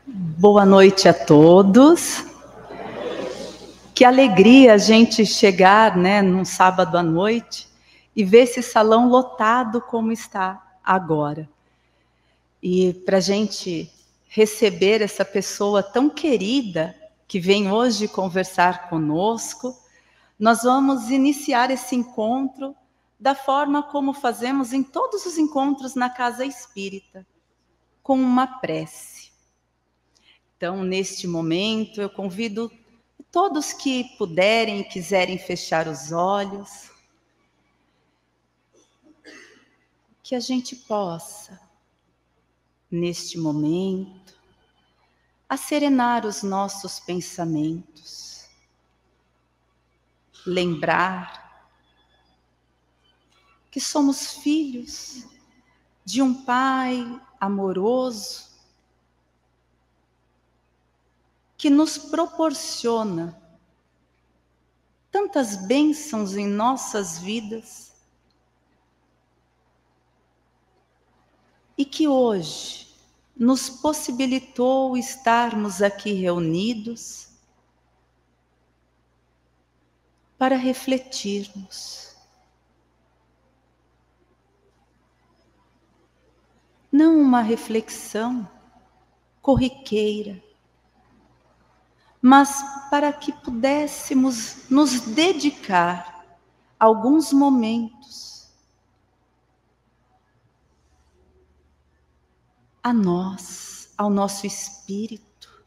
Boa noite a todos. Que alegria a gente chegar, num sábado à noite e ver esse salão lotado como está agora. E para a gente receber essa pessoa tão querida que vem hoje conversar conosco, nós vamos iniciar esse encontro da forma como fazemos em todos os encontros na Casa Espírita, com uma prece. Então, neste momento, eu convido todos que puderem e quiserem fechar os olhos, que a gente possa, neste momento, acerenar os nossos pensamentos, lembrar que somos filhos de um Pai amoroso, que nos proporciona tantas bênçãos em nossas vidas e que hoje nos possibilitou estarmos aqui reunidos para refletirmos. Não uma reflexão corriqueira, mas para que pudéssemos nos dedicar alguns momentos a nós, ao nosso espírito,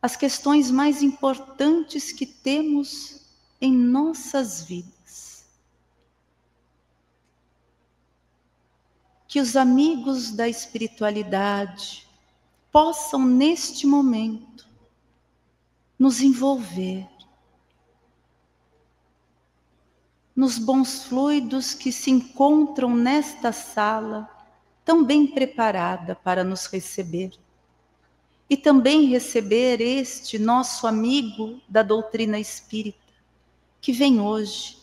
as questões mais importantes que temos em nossas vidas. Que os amigos da espiritualidade possam, neste momento, nos envolver nos bons fluidos que se encontram nesta sala, tão bem preparada para nos receber. E também receber este nosso amigo da doutrina espírita, que vem hoje,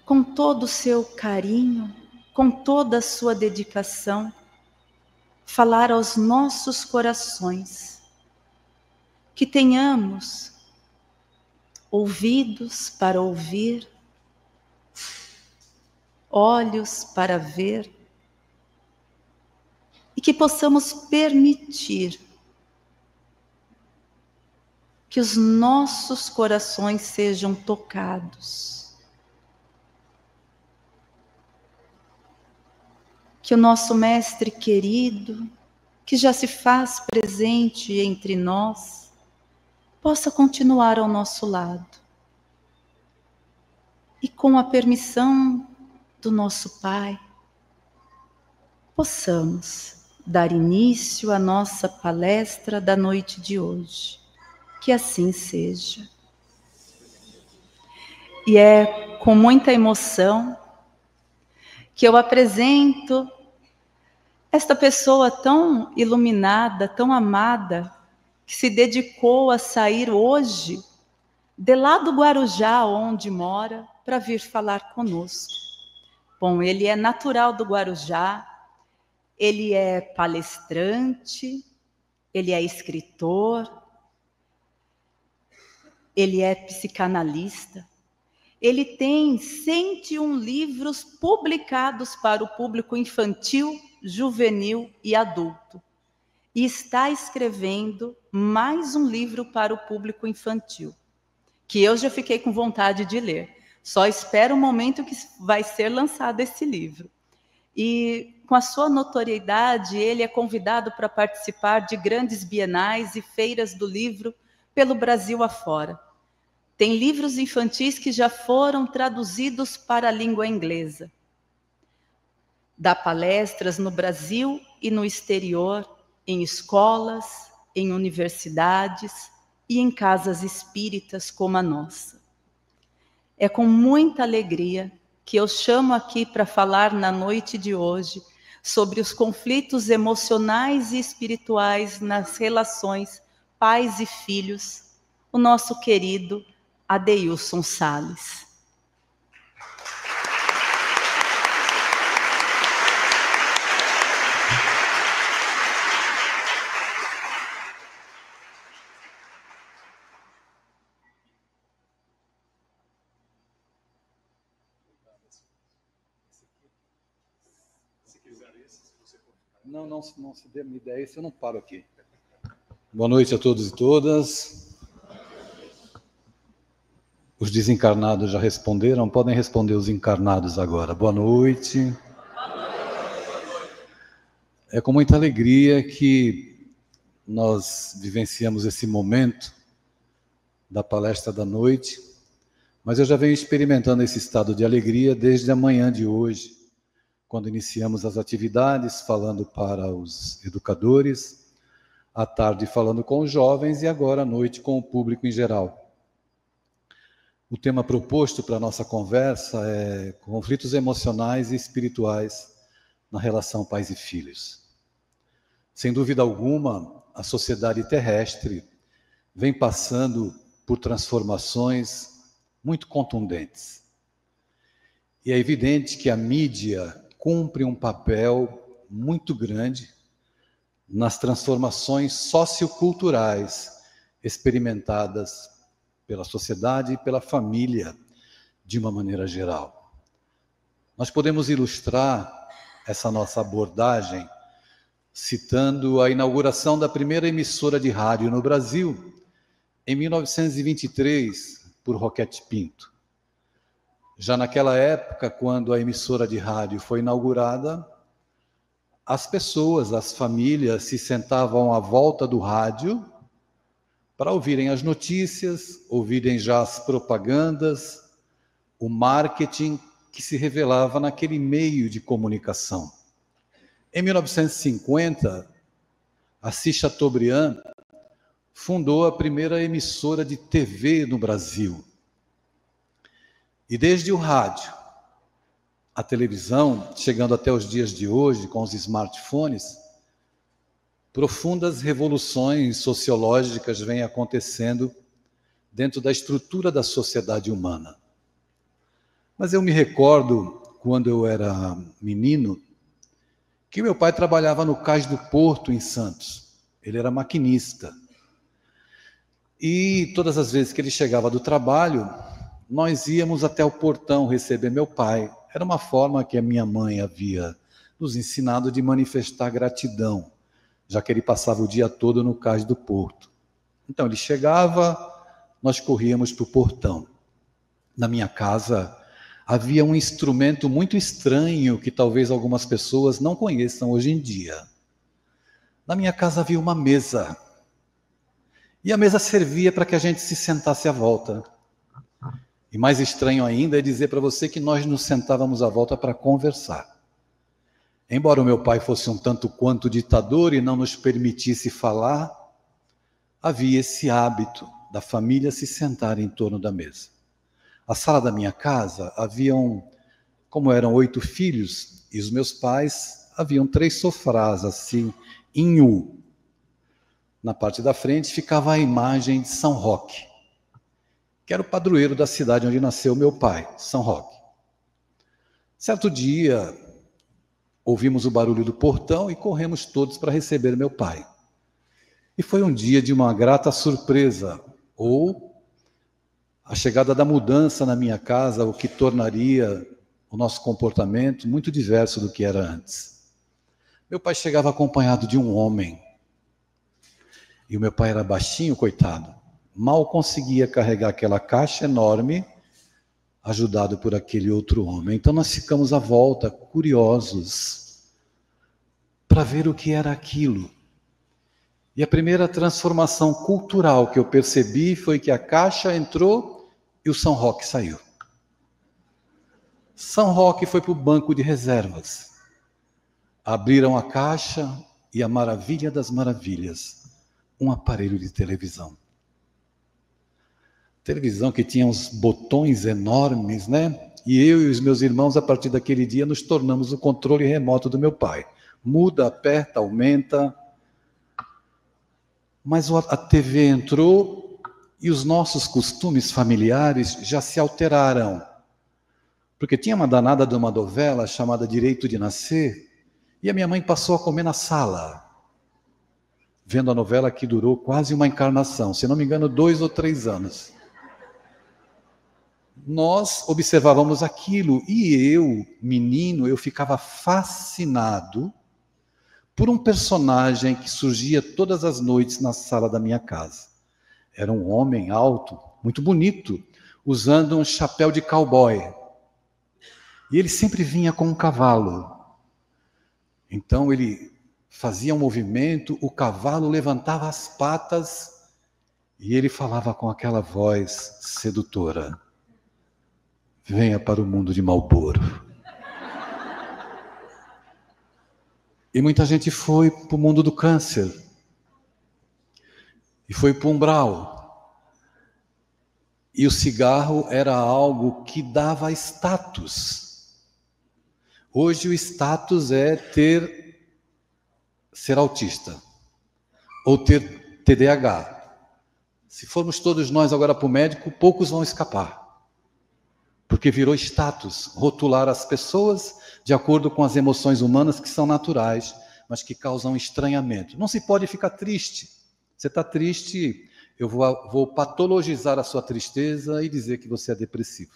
com todo o seu carinho, com toda a sua dedicação, falar aos nossos corações, que tenhamos ouvidos para ouvir, olhos para ver, e que possamos permitir que os nossos corações sejam tocados, que o nosso Mestre querido, que já se faz presente entre nós, possa continuar ao nosso lado. E com a permissão do nosso Pai, possamos dar início à nossa palestra da noite de hoje. Que assim seja. E é com muita emoção que eu apresento esta pessoa tão iluminada, tão amada, que se dedicou a sair hoje de lá do Guarujá, onde mora, para vir falar conosco. Bom, ele é natural do Guarujá, ele é palestrante, ele é escritor, ele é psicanalista, ele tem 101 livros publicados para o público infantil, juvenil e adulto. E está escrevendo mais um livro para o público infantil, que eu já fiquei com vontade de ler. Só espero o momento que vai ser lançado esse livro. E com a sua notoriedade, ele é convidado para participar de grandes bienais e feiras do livro pelo Brasil afora. Tem livros infantis que já foram traduzidos para a língua inglesa. Dá palestras no Brasil e no exterior, em escolas, em universidades e em casas espíritas como a nossa. É com muita alegria que eu chamo aqui para falar na noite de hoje sobre os conflitos emocionais e espirituais nas relações pais e filhos, o nosso querido Adeilson Sales. Não se dê uma ideia, se eu não paro aqui. Boa noite a todos e todas. Os desencarnados já responderam, podem responder os encarnados agora. Boa noite. É com muita alegria que nós vivenciamos esse momento da palestra da noite, mas eu já venho experimentando esse estado de alegria desde a manhã de hoje, quando iniciamos as atividades, falando para os educadores, à tarde falando com os jovens e agora à noite com o público em geral. O tema proposto para a nossa conversa é conflitos emocionais e espirituais na relação pais e filhos. Sem dúvida alguma, a sociedade terrestre vem passando por transformações muito contundentes. E é evidente que a mídia cumpre um papel muito grande nas transformações socioculturais experimentadas pela sociedade e pela família de uma maneira geral. Nós podemos ilustrar essa nossa abordagem citando a inauguração da primeira emissora de rádio no Brasil, em 1923, por Roquete Pinto. Já naquela época, quando a emissora de rádio foi inaugurada, as pessoas, as famílias se sentavam à volta do rádio para ouvirem as notícias, ouvirem já as propagandas, o marketing que se revelava naquele meio de comunicação. Em 1950, Assis Chateaubriand fundou a primeira emissora de TV no Brasil. E desde o rádio, a televisão, chegando até os dias de hoje, com os smartphones, profundas revoluções sociológicas vêm acontecendo dentro da estrutura da sociedade humana. Mas eu me recordo, quando eu era menino, que meu pai trabalhava no Cais do Porto, em Santos. Ele era maquinista. E todas as vezes que ele chegava do trabalho, nós íamos até o portão receber meu pai. Era uma forma que a minha mãe havia nos ensinado de manifestar gratidão, já que ele passava o dia todo no Cais do Porto. Então ele chegava, nós corríamos para o portão. Na minha casa havia um instrumento muito estranho que talvez algumas pessoas não conheçam hoje em dia. Na minha casa havia uma mesa. E a mesa servia para que a gente se sentasse à volta. E mais estranho ainda é dizer para você que nós nos sentávamos à volta para conversar. Embora o meu pai fosse um tanto quanto ditador e não nos permitisse falar, havia esse hábito da família se sentar em torno da mesa. A sala da minha casa como eram 8 filhos, e os meus pais, haviam 3 sofrás, assim, em U. Na parte da frente ficava a imagem de São Roque, que era o padroeiro da cidade onde nasceu meu pai, São Roque. Certo dia, ouvimos o barulho do portão e corremos todos para receber meu pai. E foi um dia de uma grata surpresa, ou a chegada da mudança na minha casa, o que tornaria o nosso comportamento muito diverso do que era antes. Meu pai chegava acompanhado de um homem. E o meu pai era baixinho, coitado. Mal conseguia carregar aquela caixa enorme, ajudado por aquele outro homem. Então nós ficamos à volta, curiosos, para ver o que era aquilo. E a primeira transformação cultural que eu percebi foi que a caixa entrou e o São Roque saiu. São Roque foi para o banco de reservas. Abriram a caixa e a maravilha das maravilhas, um aparelho de televisão. Televisão que tinha uns botões enormes, né? E eu e os meus irmãos, a partir daquele dia, nos tornamos o controle remoto do meu pai. Muda, aperta, aumenta. Mas a TV entrou e os nossos costumes familiares já se alteraram. Porque tinha uma danada de uma novela chamada Direito de Nascer, e a minha mãe passou a comer na sala, vendo a novela que durou quase uma encarnação, se não me engano, 2 ou 3 anos. nós observávamos aquilo e eu, menino, eu ficava fascinado por um personagem que surgia todas as noites na sala da minha casa. Era um homem alto, muito bonito, usando um chapéu de cowboy. E ele sempre vinha com um cavalo. Então ele fazia um movimento, o cavalo levantava as patas e ele falava com aquela voz sedutora: venha para o mundo de Marlboro. E muita gente foi para o mundo do câncer. E foi para o umbral. E o cigarro era algo que dava status. Hoje o status é ser autista. Ou ter TDAH. Se formos todos nós agora para o médico, poucos vão escapar. Porque virou status, rotular as pessoas de acordo com as emoções humanas que são naturais, mas que causam estranhamento. Não se pode ficar triste. Você está triste, eu vou patologizar a sua tristeza e dizer que você é depressivo.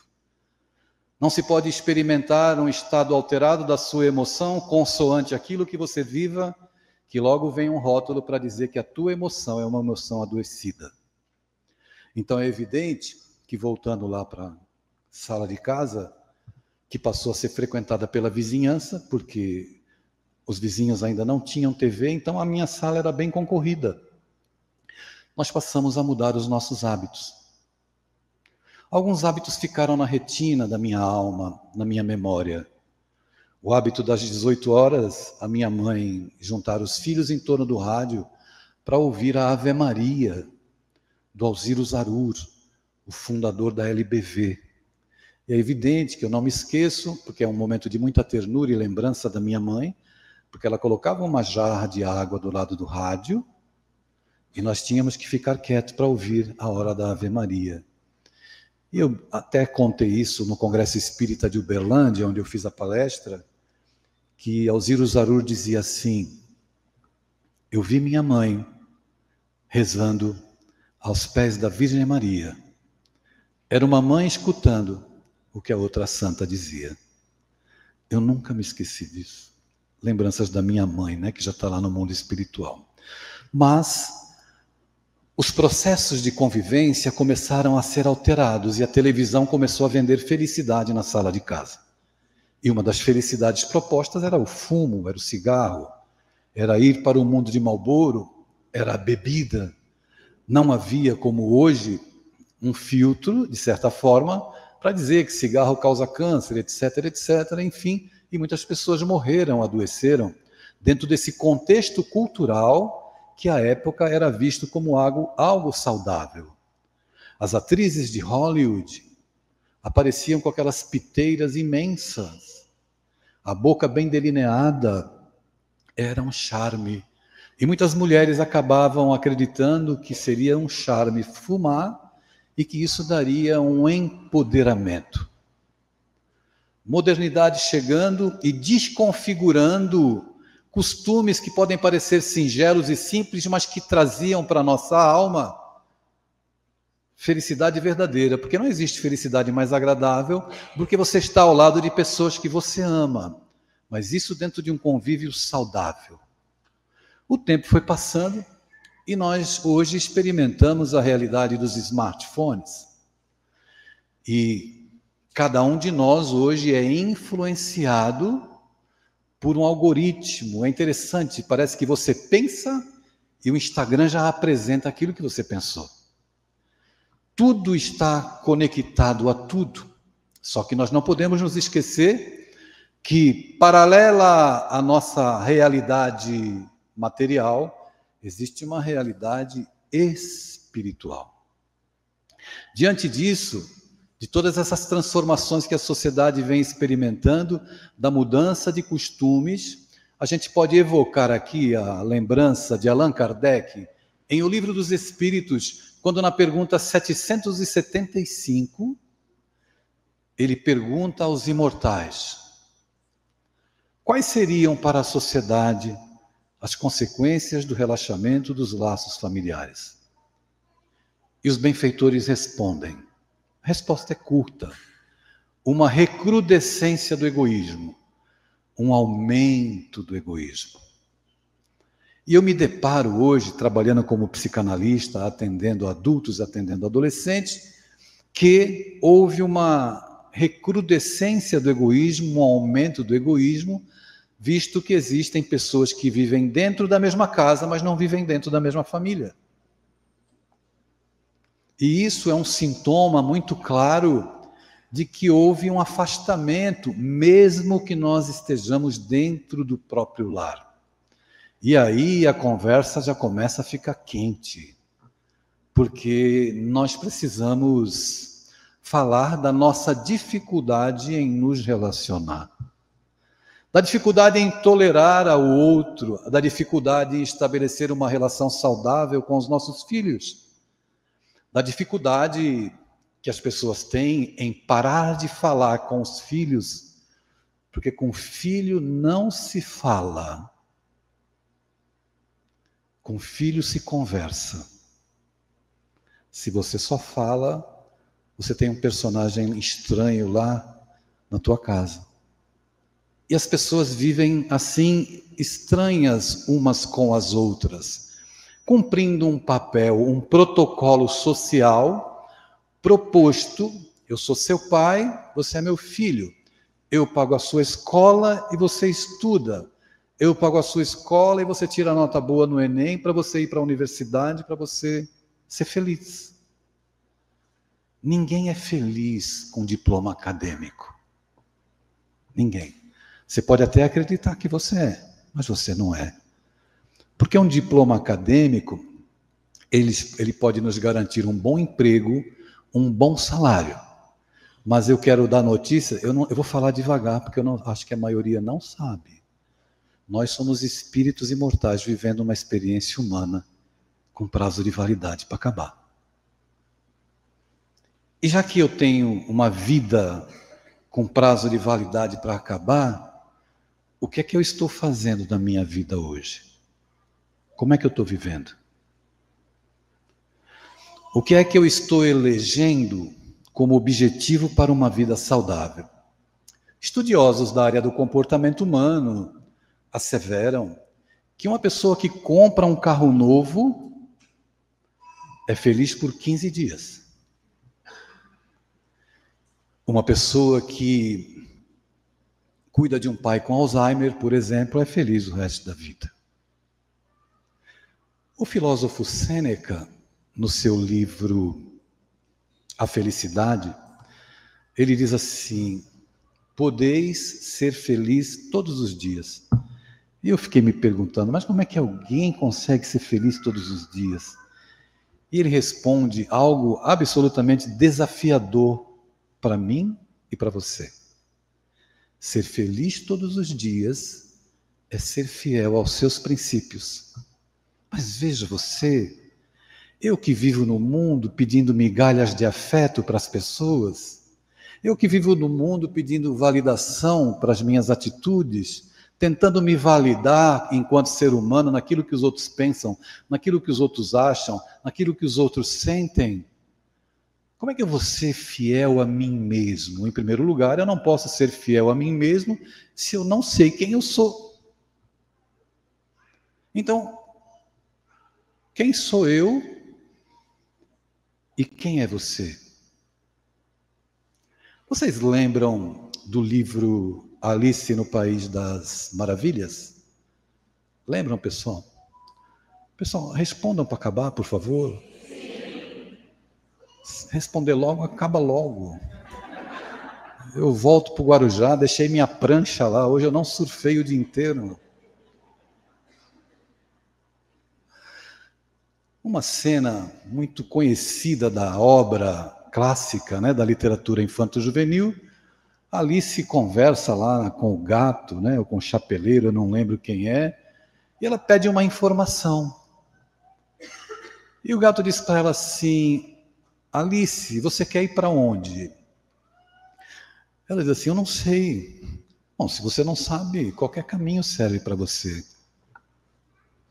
Não se pode experimentar um estado alterado da sua emoção, consoante aquilo que você viva, que logo vem um rótulo para dizer que a tua emoção é uma emoção adoecida. Então é evidente que, voltando lá para a sala de casa, que passou a ser frequentada pela vizinhança, porque os vizinhos ainda não tinham TV, então a minha sala era bem concorrida. Nós passamos a mudar os nossos hábitos. Alguns hábitos ficaram na retina da minha alma, na minha memória. O hábito das 18 horas, a minha mãe juntar os filhos em torno do rádio para ouvir a Ave Maria, do Alziro Zarur, o fundador da LBV. E é evidente que eu não me esqueço, porque é um momento de muita ternura e lembrança da minha mãe, porque ela colocava uma jarra de água do lado do rádio e nós tínhamos que ficar quietos para ouvir a hora da Ave Maria. E eu até contei isso no Congresso Espírita de Uberlândia, onde eu fiz a palestra, que Alziro Zarur dizia assim: eu vi minha mãe rezando aos pés da Virgem Maria. Era uma mãe escutando o que a outra santa dizia. Eu nunca me esqueci disso. Lembranças da minha mãe, né, que já está lá no mundo espiritual. Mas os processos de convivência começaram a ser alterados e a televisão começou a vender felicidade na sala de casa. E uma das felicidades propostas era o fumo, era o cigarro, era ir para o mundo de Marlboro, era a bebida. Não havia, como hoje, um filtro, de certa forma, para dizer que cigarro causa câncer, etc, etc, enfim, e muitas pessoas morreram, adoeceram, dentro desse contexto cultural que à época era visto como algo saudável. As atrizes de Hollywood apareciam com aquelas piteiras imensas, a boca bem delineada, era um charme. E muitas mulheres acabavam acreditando que seria um charme fumar e que isso daria um empoderamento. Modernidade chegando e desconfigurando costumes que podem parecer singelos e simples, mas que traziam para a nossa alma felicidade verdadeira, porque não existe felicidade mais agradável do que você estar ao lado de pessoas que você ama, mas isso dentro de um convívio saudável. O tempo foi passando e nós hoje experimentamos a realidade dos smartphones. E cada um de nós hoje é influenciado por um algoritmo. É interessante, parece que você pensa e o Instagram já apresenta aquilo que você pensou. Tudo está conectado a tudo. Só que nós não podemos nos esquecer que, paralela à nossa realidade material, existe uma realidade espiritual. Diante disso, de todas essas transformações que a sociedade vem experimentando, da mudança de costumes, a gente pode evocar aqui a lembrança de Allan Kardec, em O Livro dos Espíritos, quando na pergunta 775, ele pergunta aos imortais: quais seriam para a sociedade as consequências do relaxamento dos laços familiares? E os benfeitores respondem: A resposta é curta. Uma recrudescência do egoísmo, um aumento do egoísmo. E eu me deparo hoje, trabalhando como psicanalista, atendendo adultos, atendendo adolescentes, que houve uma recrudescência do egoísmo, um aumento do egoísmo, visto que existem pessoas que vivem dentro da mesma casa, mas não vivem dentro da mesma família. E isso é um sintoma muito claro de que houve um afastamento, mesmo que nós estejamos dentro do próprio lar. E aí a conversa já começa a ficar quente, porque nós precisamos falar da nossa dificuldade em nos relacionar, da dificuldade em tolerar ao outro, da dificuldade em estabelecer uma relação saudável com os nossos filhos, da dificuldade que as pessoas têm em parar de falar com os filhos, porque com filho não se fala. Com filho se conversa. Se você só fala, você tem um personagem estranho lá na tua casa. E as pessoas vivem assim, estranhas umas com as outras, cumprindo um papel, um protocolo social proposto. Eu sou seu pai, você é meu filho. Eu pago a sua escola e você estuda. Eu pago a sua escola e você tira a nota boa no Enem para você ir para a universidade, para você ser feliz. Ninguém é feliz com diploma acadêmico. Ninguém. Você pode até acreditar que você é, mas você não é. Porque um diploma acadêmico, ele pode nos garantir um bom emprego, um bom salário. Mas eu quero dar notícia, eu vou falar devagar, porque eu acho que a maioria não sabe. Nós somos espíritos imortais vivendo uma experiência humana com prazo de validade para acabar. E já que eu tenho uma vida com prazo de validade para acabar, o que é que eu estou fazendo na minha vida hoje? Como é que eu estou vivendo? O que é que eu estou elegendo como objetivo para uma vida saudável? Estudiosos da área do comportamento humano asseveram que uma pessoa que compra um carro novo é feliz por 15 dias. Uma pessoa que cuida de um pai com Alzheimer, por exemplo, é feliz o resto da vida. O filósofo Sêneca, no seu livro A Felicidade, ele diz assim: podeis ser feliz todos os dias. E eu fiquei me perguntando, mas como é que alguém consegue ser feliz todos os dias? E ele responde algo absolutamente desafiador para mim e para você. Ser feliz todos os dias é ser fiel aos seus princípios. Mas veja você, eu que vivo no mundo pedindo migalhas de afeto para as pessoas, eu que vivo no mundo pedindo validação para as minhas atitudes, tentando me validar enquanto ser humano naquilo que os outros pensam, naquilo que os outros acham, naquilo que os outros sentem. Como é que eu vou ser fiel a mim mesmo? Em primeiro lugar, eu não posso ser fiel a mim mesmo se eu não sei quem eu sou. Então, quem sou eu e quem é você? Vocês lembram do livro Alice no País das Maravilhas? Lembram, pessoal? Pessoal, respondam para acabar, por favor. Responder logo, acaba logo. Eu volto para o Guarujá, deixei minha prancha lá. Hoje eu não surfei o dia inteiro. Uma cena muito conhecida da obra clássica, né, da literatura infanto-juvenil. Alice conversa lá com o gato, né, ou com o chapeleiro, eu não lembro quem é, e ela pede uma informação. E o gato diz para ela assim: Alice, você quer ir para onde? Ela diz assim: eu não sei. Bom, se você não sabe, qualquer caminho serve para você.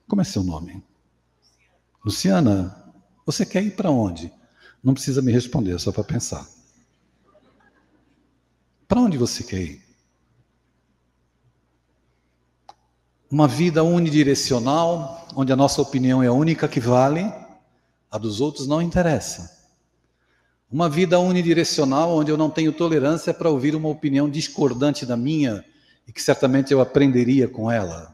Como é seu nome? Luciana, você quer ir para onde? Não precisa me responder, é só para pensar. Para onde você quer ir? Uma vida unidirecional, onde a nossa opinião é a única que vale, a dos outros não interessa. Uma vida unidirecional, onde eu não tenho tolerância para ouvir uma opinião discordante da minha, e que certamente eu aprenderia com ela.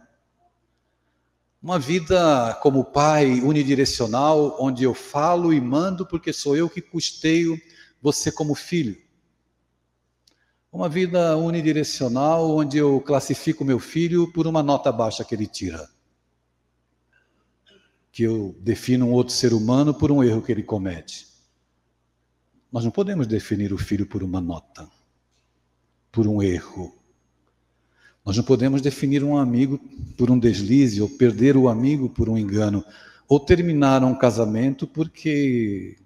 Uma vida como pai unidirecional, onde eu falo e mando porque sou eu que custeio você como filho. Uma vida unidirecional, onde eu classifico meu filho por uma nota baixa que ele tira. Que eu defino um outro ser humano por um erro que ele comete. Nós não podemos definir o filho por uma nota, por um erro. Nós não podemos definir um amigo por um deslize, ou perder o amigo por um engano, ou terminar um casamento porque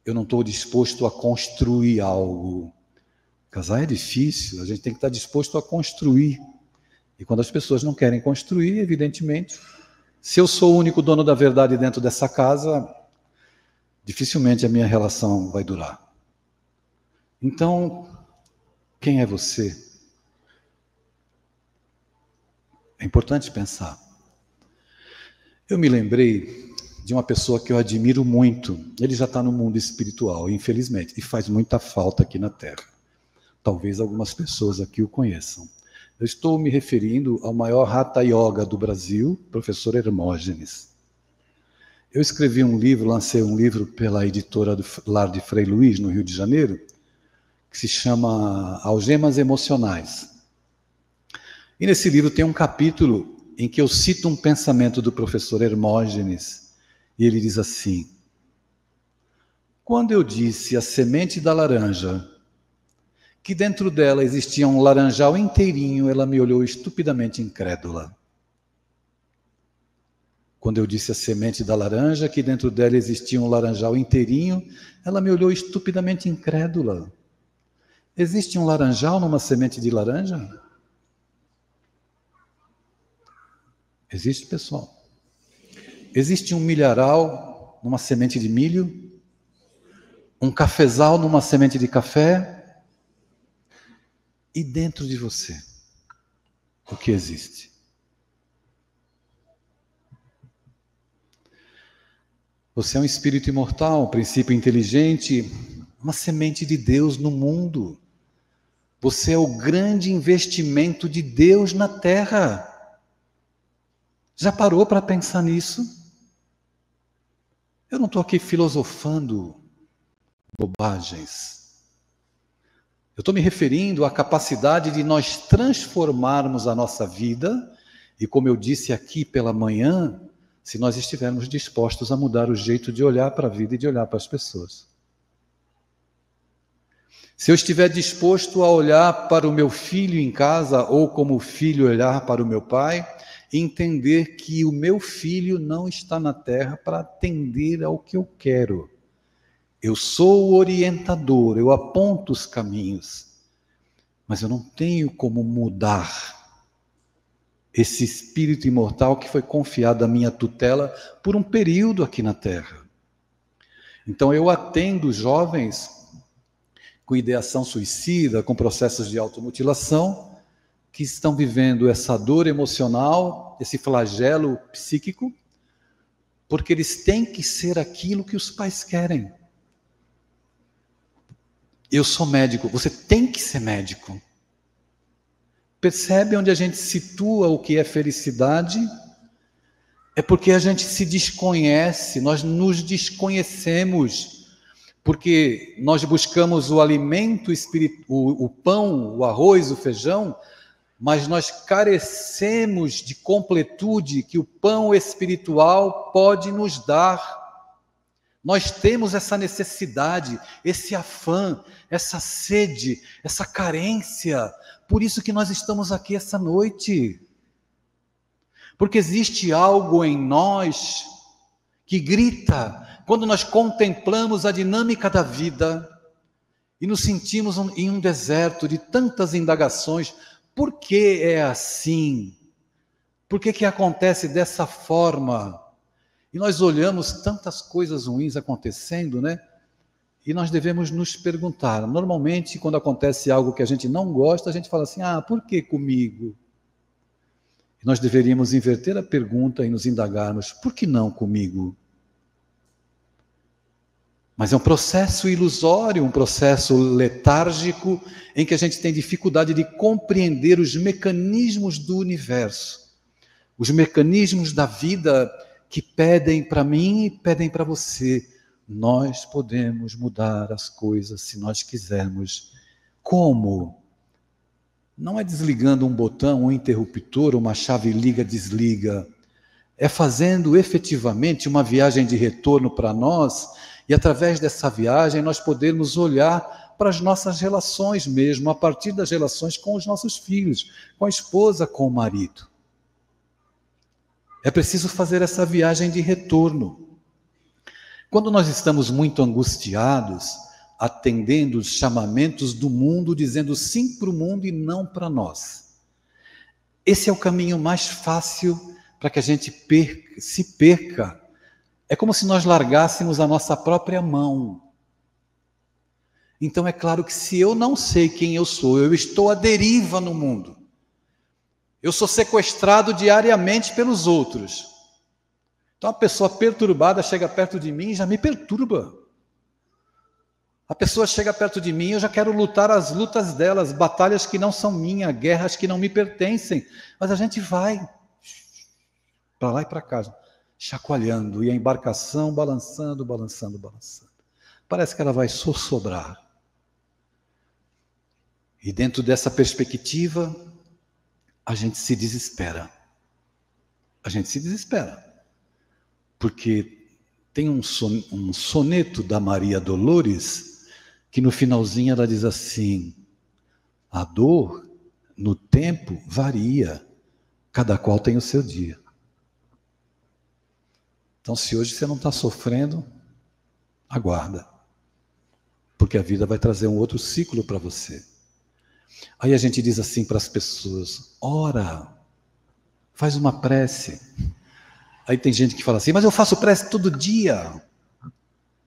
eu não estou disposto a construir algo. Casar é difícil, a gente tem que estar disposto a construir. E quando as pessoas não querem construir, evidentemente, se eu sou o único dono da verdade dentro dessa casa, dificilmente a minha relação vai durar. Então, quem é você? É importante pensar. Eu me lembrei de uma pessoa que eu admiro muito. Ele já está no mundo espiritual, infelizmente, e faz muita falta aqui na Terra. Talvez algumas pessoas aqui o conheçam. Eu estou me referindo ao maior Hatha Yoga do Brasil, professor Hermógenes. Eu escrevi um livro, lancei um livro pela editora do Lar de Frei Luís, no Rio de Janeiro, que se chama Algemas Emocionais. E nesse livro tem um capítulo em que eu cito um pensamento do professor Hermógenes, e ele diz assim: quando eu disse a semente da laranja, que dentro dela existia um laranjal inteirinho, ela me olhou estupidamente incrédula. Quando eu disse a semente da laranja, que dentro dela existia um laranjal inteirinho, ela me olhou estupidamente incrédula. Existe um laranjal numa semente de laranja? Existe, pessoal. Existe um milharal numa semente de milho? Um cafezal numa semente de café? E dentro de você, o que existe? Você é um espírito imortal, um princípio inteligente, uma semente de Deus no mundo. Você é o grande investimento de Deus na Terra. Já parou para pensar nisso? Eu não estou aqui filosofando bobagens. Eu estou me referindo à capacidade de nós transformarmos a nossa vida, e como eu disse aqui pela manhã, se nós estivermos dispostos a mudar o jeito de olhar para a vida e de olhar para as pessoas. Se eu estiver disposto a olhar para o meu filho em casa, ou como o filho olhar para o meu pai, e entender que o meu filho não está na terra para atender ao que eu quero. Eu sou o orientador, eu aponto os caminhos, mas eu não tenho como mudar esse espírito imortal que foi confiado à minha tutela por um período aqui na Terra. Então eu atendo jovens com ideação suicida, com processos de automutilação, que estão vivendo essa dor emocional, esse flagelo psíquico, porque eles têm que ser aquilo que os pais querem. Eu sou médico, você tem que ser médico. Percebe onde a gente situa o que é felicidade? É porque a gente se desconhece, nós nos desconhecemos, porque nós buscamos o alimento espiritual, o pão, o arroz, o feijão, mas nós carecemos de completude que o pão espiritual pode nos dar. Nós temos essa necessidade, esse afã, essa sede, essa carência. Por isso que nós estamos aqui essa noite. Porque existe algo em nós que grita quando nós contemplamos a dinâmica da vida e nos sentimos em um deserto de tantas indagações. Por que é assim? Por que acontece dessa forma? E nós olhamos tantas coisas ruins acontecendo, né? E nós devemos nos perguntar. Normalmente, quando acontece algo que a gente não gosta, a gente fala assim, por que comigo? E nós deveríamos inverter a pergunta e nos indagarmos, por que não comigo? Mas é um processo ilusório, um processo letárgico, em que a gente tem dificuldade de compreender os mecanismos do universo, os mecanismos da vida que pedem para mim e pedem para você. Nós podemos mudar as coisas se nós quisermos. Como? Não é desligando um botão, um interruptor, uma chave liga-desliga. É fazendo efetivamente uma viagem de retorno para nós, e através dessa viagem nós podemos olhar para as nossas relações mesmo, a partir das relações com os nossos filhos, com a esposa, com o marido. É preciso fazer essa viagem de retorno. Quando nós estamos muito angustiados, atendendo os chamamentos do mundo, dizendo sim para o mundo e não para nós. Esse é o caminho mais fácil para que a gente se perca. É como se nós largássemos a nossa própria mão. Então é claro que se eu não sei quem eu sou, eu estou à deriva no mundo. Eu sou sequestrado diariamente pelos outros. Então a pessoa perturbada chega perto de mim e já me perturba. A pessoa chega perto de mim e eu já quero lutar as lutas delas, batalhas que não são minhas, guerras que não me pertencem. Mas a gente vai para lá e para cá, chacoalhando, e a embarcação balançando, balançando, balançando. Parece que ela vai sossobrar. E dentro dessa perspectiva, a gente se desespera. A gente se desespera. Porque tem um soneto da Maria Dolores, que no finalzinho ela diz assim, a dor no tempo varia, cada qual tem o seu dia. Então, se hoje você não está sofrendo, aguarda. Porque a vida vai trazer um outro ciclo para você. Aí a gente diz assim para as pessoas, ora, faz uma prece. Aí tem gente que fala assim, mas eu faço prece todo dia.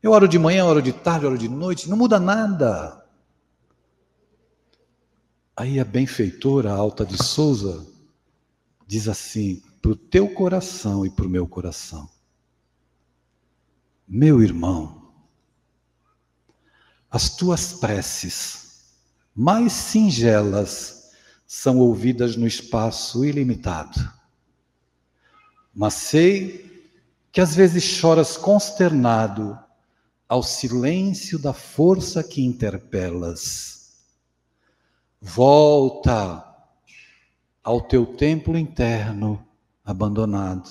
Eu oro de manhã, oro de tarde, oro de noite, não muda nada. Aí a benfeitora Alta de Souza diz assim, para o teu coração e para o meu coração. Meu irmão, as tuas preces mais singelas são ouvidas no espaço ilimitado. Mas sei que às vezes choras consternado ao silêncio da força que interpelas. Volta ao teu templo interno abandonado,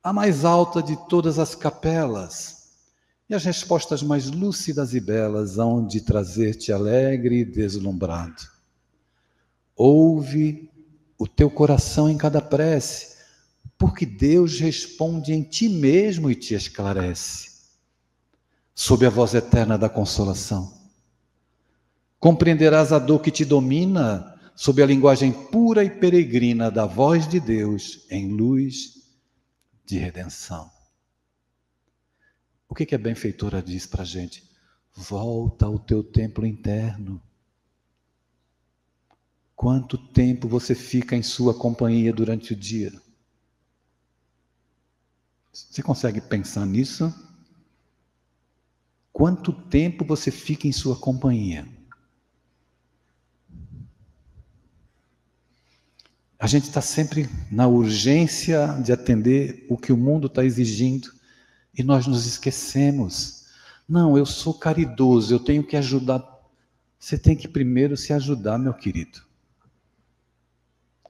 a mais alta de todas as capelas, e as respostas mais lúcidas e belas hão de trazer-te alegre e deslumbrado. Ouve o teu coração em cada prece, porque Deus responde em ti mesmo e te esclarece. Sob a voz eterna da consolação, compreenderás a dor que te domina, sob a linguagem pura e peregrina da voz de Deus em luz de redenção. O que a benfeitora diz para a gente? Volta ao teu templo interno. Quanto tempo você fica em sua companhia durante o dia? Você consegue pensar nisso? Quanto tempo você fica em sua companhia? A gente está sempre na urgência de atender o que o mundo está exigindo e nós nos esquecemos. Não, eu sou caridoso, eu tenho que ajudar. Você tem que primeiro se ajudar, meu querido.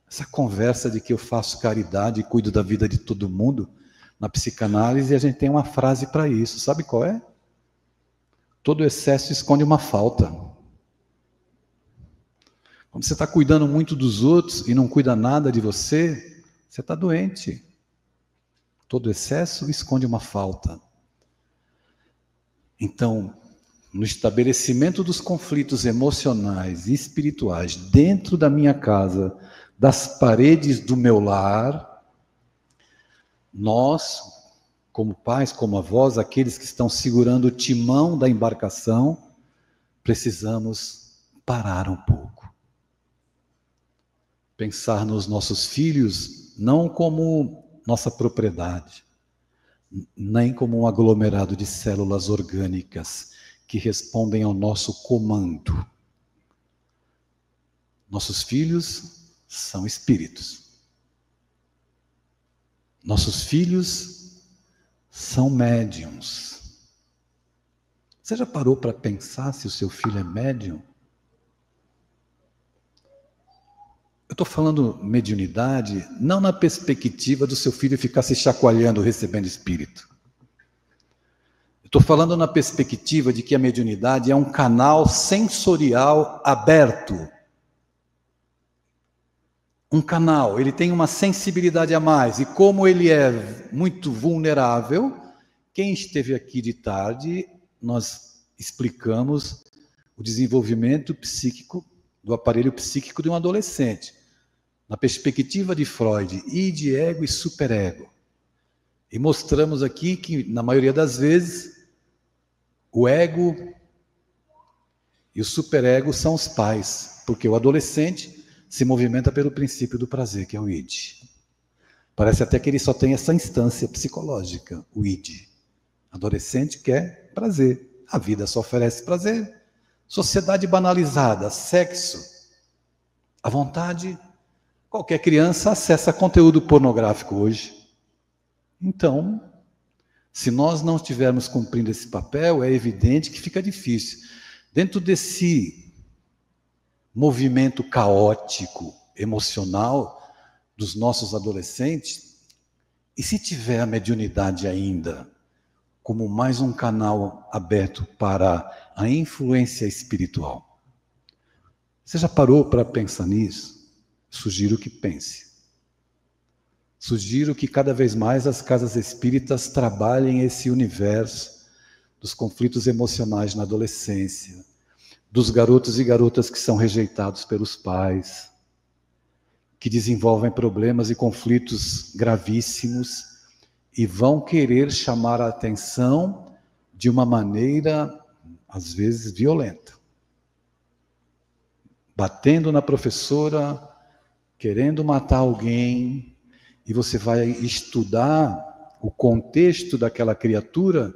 Essa conversa de que eu faço caridade e cuido da vida de todo mundo, na psicanálise a gente tem uma frase para isso. Sabe qual é? Todo excesso esconde uma falta. Quando você está cuidando muito dos outros e não cuida nada de você, você está doente. Todo excesso esconde uma falta. Então, no estabelecimento dos conflitos emocionais e espirituais dentro da minha casa, das paredes do meu lar, nós, como pais, como avós, aqueles que estão segurando o timão da embarcação, precisamos parar um pouco. Pensar nos nossos filhos não como nossa propriedade, nem como um aglomerado de células orgânicas que respondem ao nosso comando. Nossos filhos são espíritos. Nossos filhos são médiuns. Você já parou para pensar se o seu filho é médium? Eu estou falando mediunidade não na perspectiva do seu filho ficar se chacoalhando recebendo espírito. Eu estou falando na perspectiva de que a mediunidade é um canal sensorial aberto. Um canal, ele tem uma sensibilidade a mais. E como ele é muito vulnerável, quem esteve aqui de tarde, nós explicamos o desenvolvimento psíquico, do aparelho psíquico de um adolescente. Na perspectiva de Freud, id, ego e superego. E mostramos aqui que, na maioria das vezes, o ego e o superego são os pais, porque o adolescente se movimenta pelo princípio do prazer, que é o id. Parece até que ele só tem essa instância psicológica, o id. Adolescente quer prazer. A vida só oferece prazer. Sociedade banalizada, sexo, à vontade. Qualquer criança acessa conteúdo pornográfico hoje. Então, se nós não estivermos cumprindo esse papel, é evidente que fica difícil. Dentro desse movimento caótico, emocional dos nossos adolescentes, e se tiver a mediunidade ainda como mais um canal aberto para a influência espiritual? Você já parou para pensar nisso? Sugiro que pense. Sugiro que cada vez mais as casas espíritas trabalhem esse universo dos conflitos emocionais na adolescência, dos garotos e garotas que são rejeitados pelos pais, que desenvolvem problemas e conflitos gravíssimos e vão querer chamar a atenção de uma maneira, às vezes, violenta. Batendo na professora, querendo matar alguém, e você vai estudar o contexto daquela criatura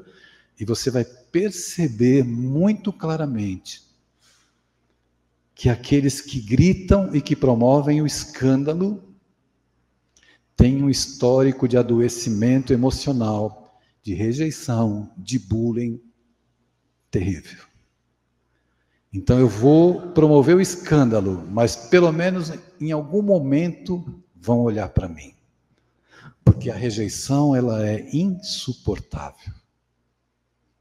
e você vai perceber muito claramente que aqueles que gritam e que promovem o escândalo têm um histórico de adoecimento emocional, de rejeição, de bullying terrível. Então eu vou promover o escândalo, mas pelo menos em algum momento vão olhar para mim. Porque a rejeição, ela é insuportável.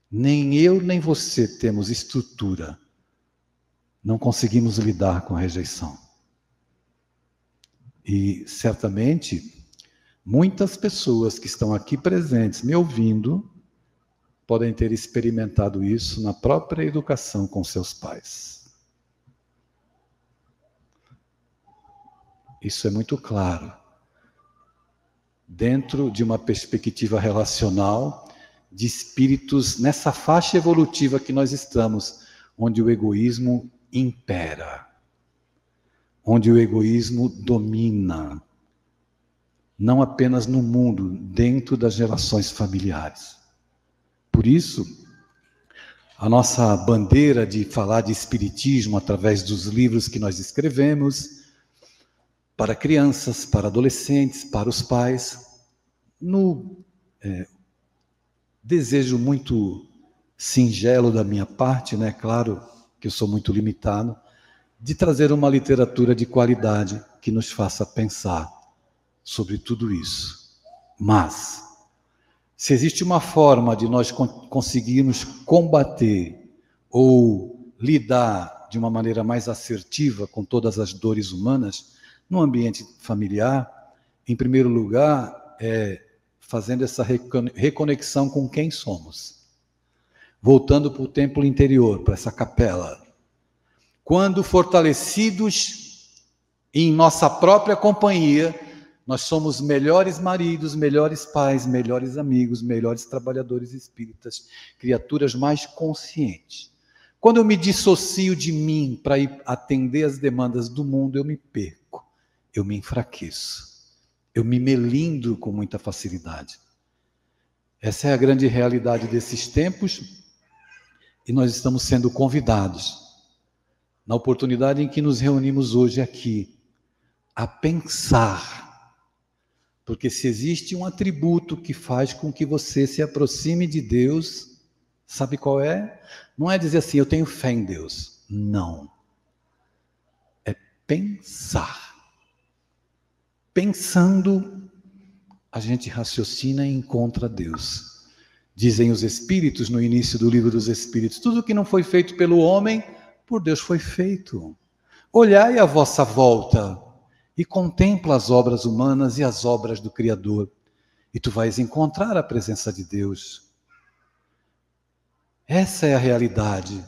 Nem eu nem você temos estrutura. Não conseguimos lidar com a rejeição. E certamente muitas pessoas que estão aqui presentes me ouvindo podem ter experimentado isso na própria educação com seus pais. Isso é muito claro. Dentro de uma perspectiva relacional de espíritos nessa faixa evolutiva que nós estamos, onde o egoísmo impera, onde o egoísmo domina, não apenas no mundo, dentro das relações familiares. Por isso, a nossa bandeira de falar de espiritismo através dos livros que nós escrevemos, para crianças, para adolescentes, para os pais, no desejo muito singelo da minha parte, né? Claro que eu sou muito limitado, de trazer uma literatura de qualidade que nos faça pensar sobre tudo isso. Mas se existe uma forma de nós conseguirmos combater ou lidar de uma maneira mais assertiva com todas as dores humanas, no ambiente familiar, em primeiro lugar, é fazendo essa reconexão com quem somos. Voltando para o templo interior, para essa capela. Quando fortalecidos em nossa própria companhia, Nós somos melhores maridos, melhores pais, melhores amigos, melhores trabalhadores espíritas, criaturas mais conscientes. Quando eu me dissocio de mim para ir atender as demandas do mundo, eu me perco, eu me enfraqueço, eu me melindro com muita facilidade. Essa é a grande realidade desses tempos e nós estamos sendo convidados, na oportunidade em que nos reunimos hoje aqui, a pensar. Porque se existe um atributo que faz com que você se aproxime de Deus, sabe qual é? Não é dizer assim, eu tenho fé em Deus. Não. É pensar. Pensando, a gente raciocina e encontra Deus. Dizem os Espíritos, no início do livro dos Espíritos, tudo que não foi feito pelo homem, por Deus foi feito. Olhai à vossa volta e contempla as obras humanas e as obras do Criador, e tu vais encontrar a presença de Deus. Essa é a realidade.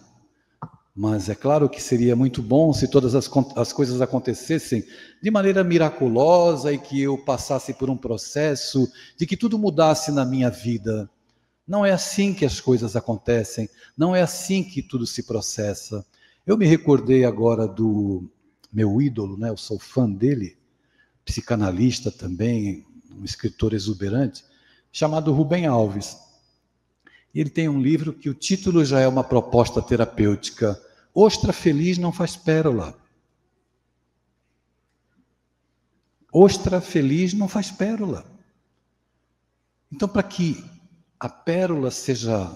Mas é claro que seria muito bom se todas as coisas acontecessem de maneira miraculosa e que eu passasse por um processo de que tudo mudasse na minha vida. Não é assim que as coisas acontecem, não é assim que tudo se processa. Eu me recordei agora do meu ídolo, né? Eu sou fã dele, psicanalista também, um escritor exuberante, chamado Rubem Alves. E ele tem um livro que o título já é uma proposta terapêutica. Ostra feliz não faz pérola. Ostra feliz não faz pérola. Então, para que a pérola seja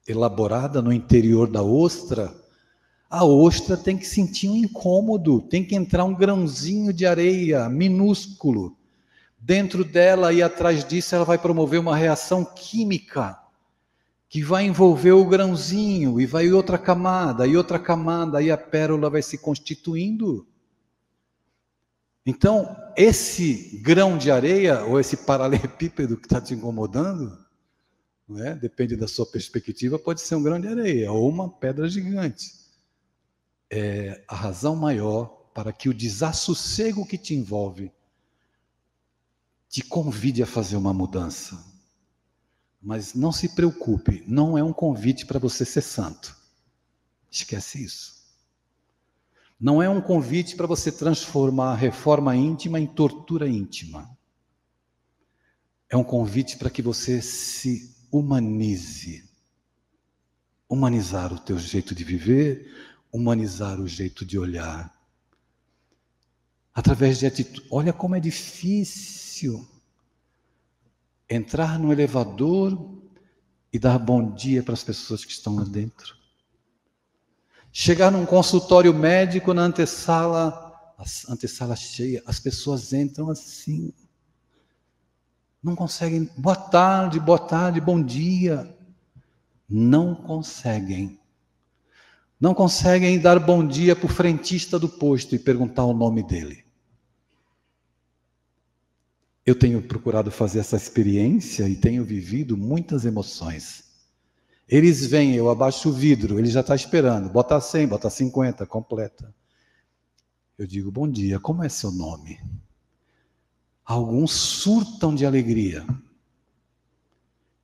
elaborada no interior da ostra, a ostra tem que sentir um incômodo, tem que entrar um grãozinho de areia minúsculo. Dentro dela e atrás disso ela vai promover uma reação química que vai envolver o grãozinho e vai outra camada, aí a pérola vai se constituindo. Então, esse grão de areia, ou esse paralelepípedo que está te incomodando, não é? Depende da sua perspectiva, pode ser um grão de areia ou uma pedra gigante. É a razão maior para que o desassossego que te envolve te convide a fazer uma mudança. Mas não se preocupe, não é um convite para você ser santo. Esquece isso. Não é um convite para você transformar a reforma íntima em tortura íntima. É um convite para que você se humanize. Humanizar o teu jeito de viver, humanizar o jeito de olhar. Através de atitude. Olha como é difícil entrar no elevador e dar bom dia para as pessoas que estão lá dentro. Chegar num consultório médico na antessala, a antessala cheia, as pessoas entram assim. Não conseguem, boa tarde, bom dia. Não conseguem. Não conseguem dar bom dia para o frentista do posto e perguntar o nome dele. Eu tenho procurado fazer essa experiência e tenho vivido muitas emoções. Eles vêm, eu abaixo o vidro, ele já está esperando, bota 100, bota 50, completa. Eu digo, bom dia, como é seu nome? Alguns surtam de alegria.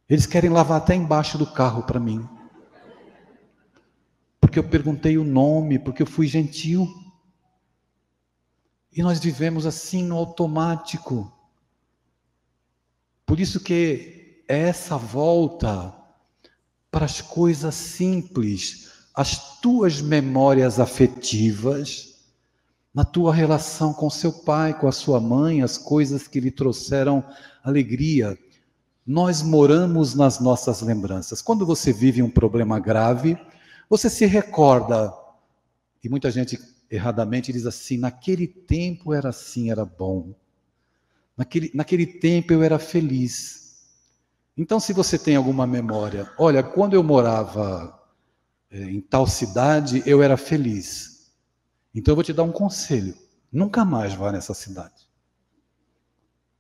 Eles querem lavar até embaixo do carro para mim. Porque eu perguntei o nome, porque eu fui gentil. E nós vivemos assim no automático. Por isso que é essa volta para as coisas simples, as tuas memórias afetivas, na tua relação com seu pai, com a sua mãe, as coisas que lhe trouxeram alegria. Nós moramos nas nossas lembranças. Quando você vive um problema grave, você se recorda, e muita gente erradamente diz assim, naquele tempo era assim, era bom. Naquele tempo eu era feliz. Então, se você tem alguma memória, olha, quando eu morava em tal cidade, eu era feliz. Então, eu vou te dar um conselho. Nunca mais vá nessa cidade.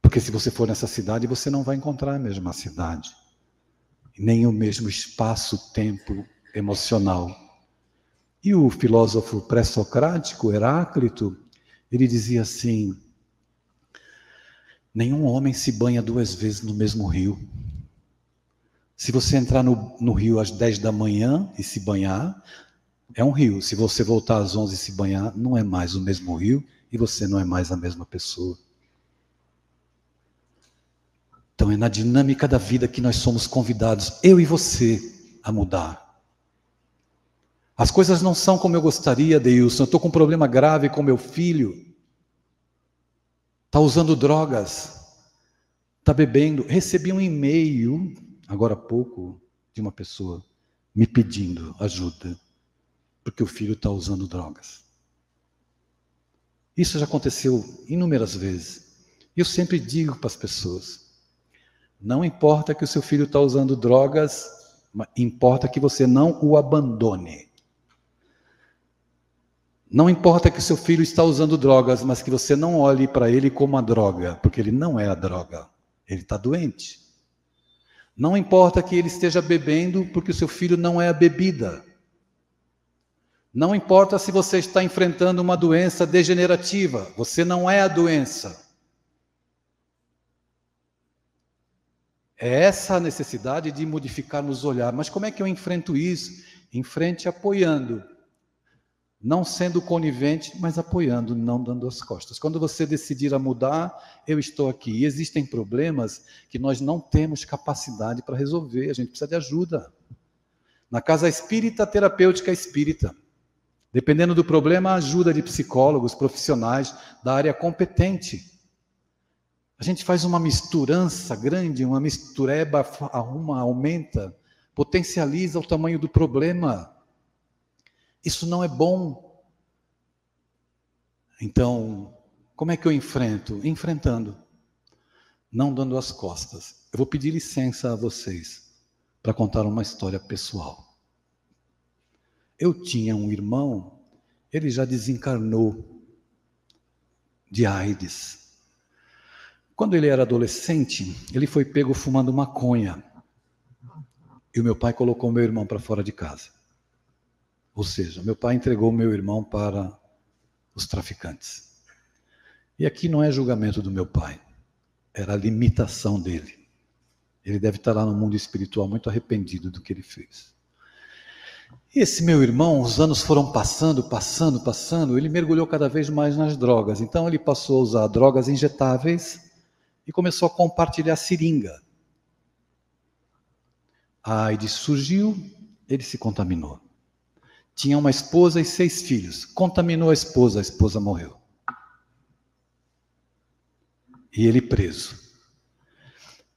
Porque se você for nessa cidade, você não vai encontrar a mesma cidade. Nem o mesmo espaço-tempo emocional. E o filósofo pré-socrático, Heráclito, ele dizia assim, Nenhum homem se banha 2 vezes no mesmo rio. Se você entrar no rio às 10 da manhã e se banhar, é um rio. Se você voltar às 11 e se banhar, não é mais o mesmo rio e você não é mais a mesma pessoa. Então é na dinâmica da vida que nós somos convidados, eu e você, a mudar. As coisas não são como eu gostaria, Deilson. Eu estou com um problema grave com meu filho. Está usando drogas. Está bebendo. Recebi um e-mail, agora há pouco, de uma pessoa me pedindo ajuda, porque o filho está usando drogas. Isso já aconteceu inúmeras vezes. E eu sempre digo para as pessoas, não importa que o seu filho está usando drogas, importa que você não o abandone. Não importa que o seu filho está usando drogas, mas que você não olhe para ele como a droga, porque ele não é a droga, ele está doente. Não importa que ele esteja bebendo, porque o seu filho não é a bebida. Não importa se você está enfrentando uma doença degenerativa, você não é a doença. É essa a necessidade de modificarmos o olhar. Mas como é que eu enfrento isso? Enfrente apoiando. Não sendo conivente, mas apoiando, não dando as costas. Quando você decidir a mudar, eu estou aqui. E existem problemas que nós não temos capacidade para resolver. A gente precisa de ajuda. Na casa espírita, terapêutica espírita. Dependendo do problema, a ajuda de psicólogos, profissionais da área competente. A gente faz uma misturança grande, uma mistureba, arruma, aumenta, potencializa o tamanho do problema. Isso não é bom. Então, como é que eu enfrento? Enfrentando, não dando as costas. Eu vou pedir licença a vocês para contar uma história pessoal. Eu tinha um irmão, ele já desencarnou de AIDS. Quando ele era adolescente, ele foi pego fumando maconha. E o meu pai colocou meu irmão para fora de casa. Ou seja, meu pai entregou meu irmão para os traficantes. E aqui não é julgamento do meu pai, era a limitação dele. Ele deve estar lá no mundo espiritual muito arrependido do que ele fez. E esse meu irmão, os anos foram passando, ele mergulhou cada vez mais nas drogas. Então ele passou a usar drogas injetáveis e começou a compartilhar seringa. A AIDS surgiu, ele se contaminou. Tinha uma esposa e 6 filhos. Contaminou a esposa morreu. E ele preso.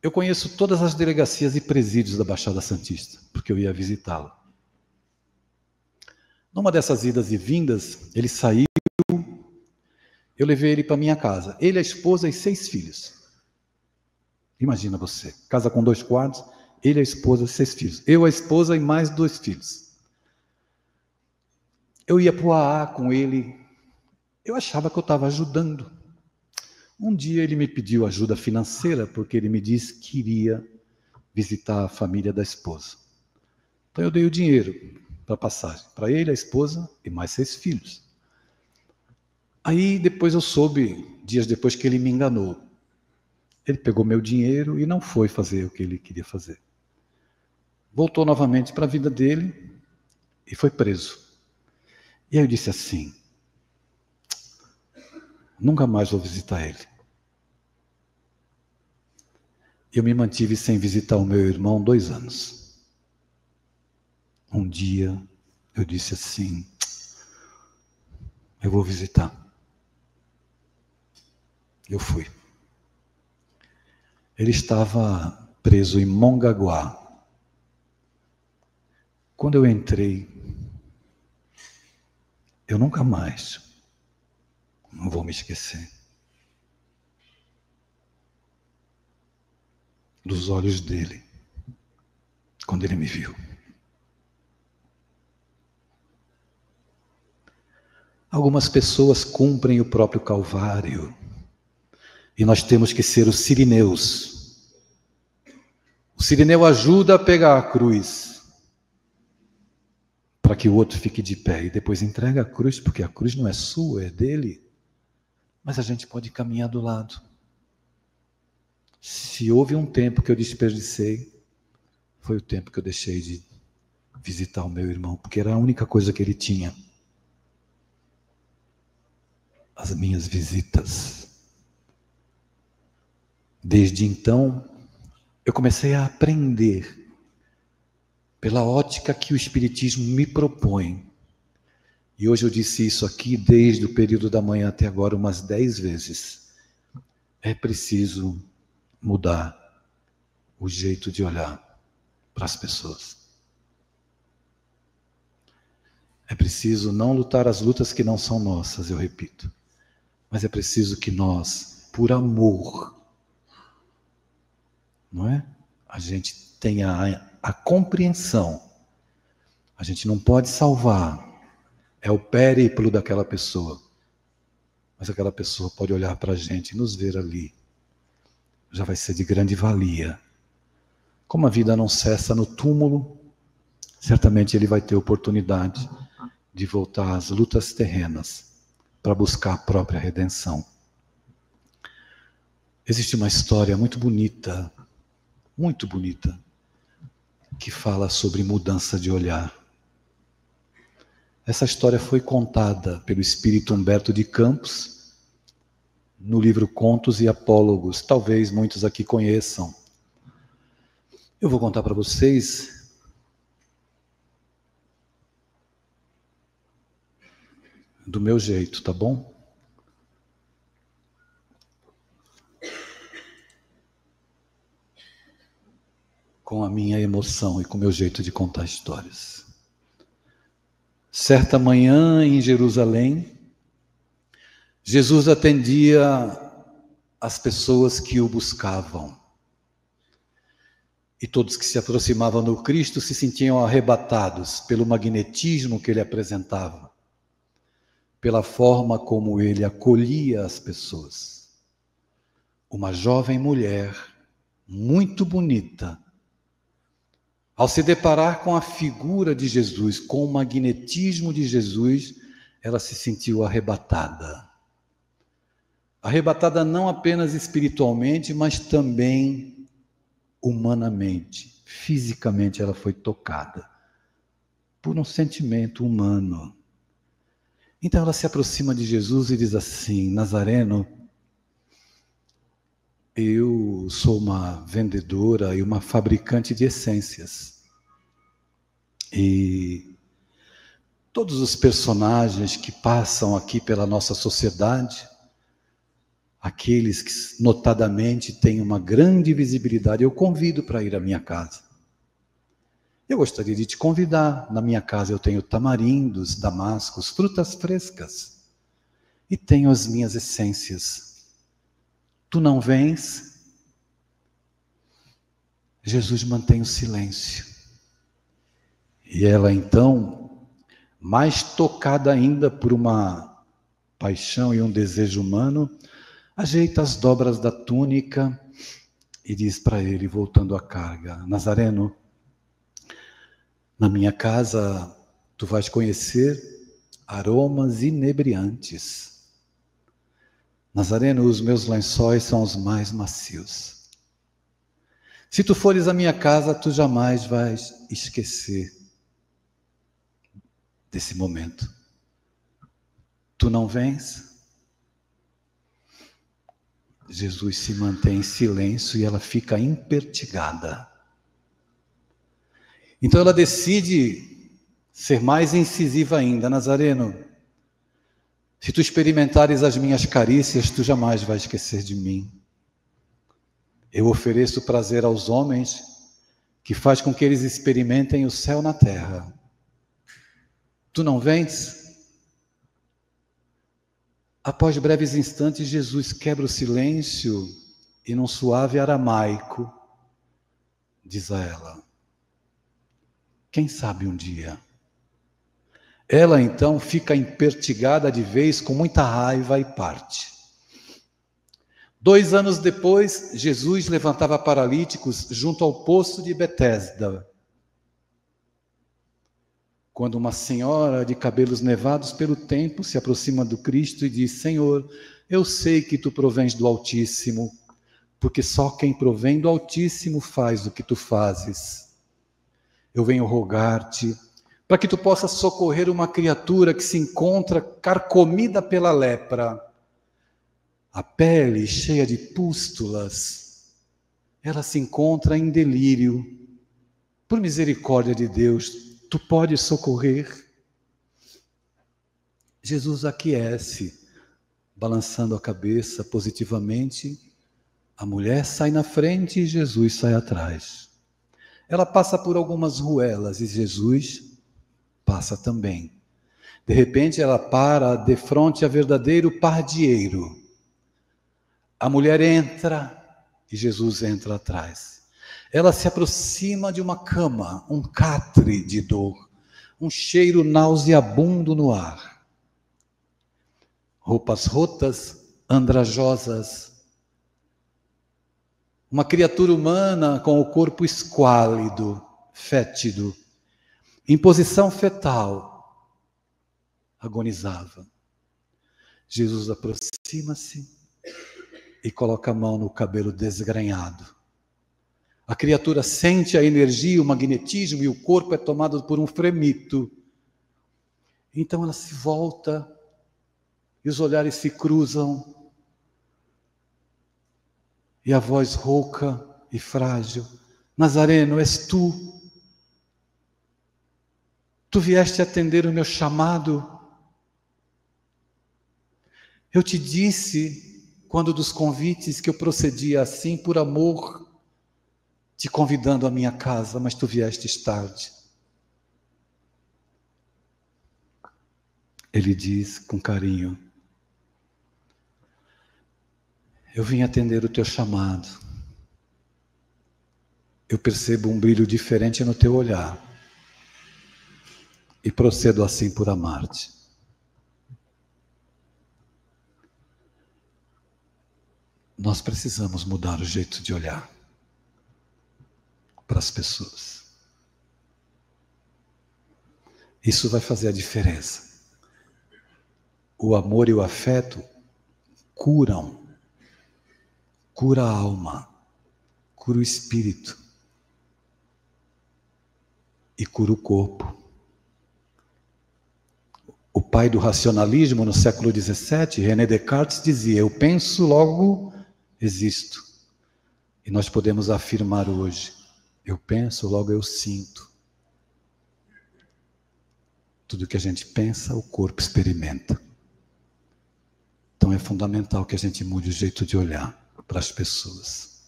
Eu conheço todas as delegacias e presídios da Baixada Santista, porque eu ia visitá-lo. Numa dessas idas e vindas, ele saiu, eu levei ele para minha casa. Ele, a esposa e 6 filhos. Imagina você, casa com 2 quartos, ele, a esposa e 6 filhos. Eu, a esposa e mais 2 filhos. Eu ia para o AA com ele, eu achava que eu estava ajudando. Um dia ele me pediu ajuda financeira, porque ele me disse que iria visitar a família da esposa. Então eu dei o dinheiro para passagem, para ele, a esposa e mais 6 filhos. Aí depois eu soube, dias depois, que ele me enganou. Ele pegou meu dinheiro e não foi fazer o que ele queria fazer. Voltou novamente para a vida dele e foi preso. E aí eu disse assim, nunca mais vou visitar ele. Eu me mantive sem visitar o meu irmão 2 anos. Um dia eu disse assim, eu vou visitar. Eu fui. Ele estava preso em Mongaguá. Quando eu entrei, eu nunca mais, não vou me esquecer, dos olhos dele, quando ele me viu. Algumas pessoas cumprem o próprio Calvário, e nós temos que ser os sirineus. O sirineu ajuda a pegar a cruz, para que o outro fique de pé, e depois entrega a cruz, porque a cruz não é sua, é dele. Mas a gente pode caminhar do lado. Se houve um tempo que eu desperdicei, foi o tempo que eu deixei de visitar o meu irmão, porque era a única coisa que ele tinha. As minhas visitas. Desde então, eu comecei a aprender pela ótica que o Espiritismo me propõe. E hoje eu disse isso aqui desde o período da manhã até agora umas 10 vezes. É preciso mudar o jeito de olhar para as pessoas. É preciso não lutar as lutas que não são nossas, eu repito. Mas é preciso que nós, por amor, não é? A gente tenha a compreensão. A gente não pode salvar. É o périplo daquela pessoa. Mas aquela pessoa pode olhar para a gente e nos ver ali. Já vai ser de grande valia. Como a vida não cessa no túmulo, certamente ele vai ter oportunidade de voltar às lutas terrenas para buscar a própria redenção. Existe uma história muito bonita, que fala sobre mudança de olhar. Essa história foi contada pelo espírito Humberto de Campos no livro Contos e Apólogos. Talvez muitos aqui conheçam. Eu vou contar para vocês do meu jeito, tá bom? Com a minha emoção e com o meu jeito de contar histórias. Certa manhã em Jerusalém, Jesus atendia as pessoas que o buscavam. E todos que se aproximavam do Cristo se sentiam arrebatados pelo magnetismo que ele apresentava, pela forma como ele acolhia as pessoas. Uma jovem mulher, muito bonita, ao se deparar com a figura de Jesus, com o magnetismo de Jesus, ela se sentiu arrebatada. Arrebatada não apenas espiritualmente, mas também humanamente. Fisicamente ela foi tocada por um sentimento humano. Então ela se aproxima de Jesus e diz assim: Nazareno, eu sou uma vendedora e uma fabricante de essências. E todos os personagens que passam aqui pela nossa sociedade, aqueles que notadamente têm uma grande visibilidade, eu convido para ir à minha casa. Eu gostaria de te convidar. Na minha casa eu tenho tamarindos, damascos, frutas frescas. E tenho as minhas essências. Tu não vens? Jesus mantém o silêncio. E ela então, mais tocada ainda por uma paixão e um desejo humano, ajeita as dobras da túnica e diz para ele, voltando à carga: Nazareno, na minha casa tu vais conhecer aromas inebriantes. Nazareno, os meus lençóis são os mais macios. Se tu fores à minha casa, tu jamais vais esquecer desse momento. Tu não vens? Jesus se mantém em silêncio e ela fica impertigada. Então ela decide ser mais incisiva ainda. Nazareno, se tu experimentares as minhas carícias, tu jamais vais esquecer de mim. Eu ofereço prazer aos homens que faz com que eles experimentem o céu na terra. Tu não vens? Após breves instantes, Jesus quebra o silêncio e num suave aramaico diz a ela: quem sabe um dia? Ela então fica impertigada de vez, com muita raiva, e parte. 2 anos depois, Jesus levantava paralíticos junto ao poço de Betesda, quando uma senhora de cabelos nevados pelo tempo se aproxima do Cristo e diz: Senhor, eu sei que tu provens do Altíssimo, porque só quem provém do Altíssimo faz o que tu fazes. Eu venho rogar-te para que tu possas socorrer uma criatura que se encontra carcomida pela lepra, a pele cheia de pústulas. Ela se encontra em delírio. Por misericórdia de Deus, tu podes socorrer. Jesus aquece, balançando a cabeça positivamente. A mulher sai na frente e Jesus sai atrás. Ela passa por algumas ruelas e Jesus passa também. De repente ela para de frente a verdadeiro pardieiro. A mulher entra e Jesus entra atrás. Ela se aproxima de uma cama, um catre de dor, um cheiro nauseabundo no ar. Roupas rotas, andrajosas. Uma criatura humana com o corpo esquálido, fétido, em posição fetal, agonizava. Jesus aproxima-se e coloca a mão no cabelo desgrenhado. A criatura sente a energia, o magnetismo, e o corpo é tomado por um fremito. Então ela se volta e os olhares se cruzam. E a voz rouca e frágil: Nazareno, és tu? Tu vieste atender o meu chamado? Eu te disse, quando dos convites, que eu procedia assim por amor, te convidando à minha casa, mas tu viestes tarde. Ele diz com carinho: eu vim atender o teu chamado. Eu percebo um brilho diferente no teu olhar e procedo assim por amar-te. Nós precisamos mudar o jeito de olhar para as pessoas. Isso vai fazer a diferença. O amor e o afeto curam. Cura a alma, cura o espírito e cura o corpo. O pai do racionalismo no século XVII, René Descartes, dizia: eu penso, logo existo. E nós podemos afirmar hoje: eu penso, logo eu sinto. Tudo que a gente pensa, o corpo experimenta. Então é fundamental que a gente mude o jeito de olhar para as pessoas.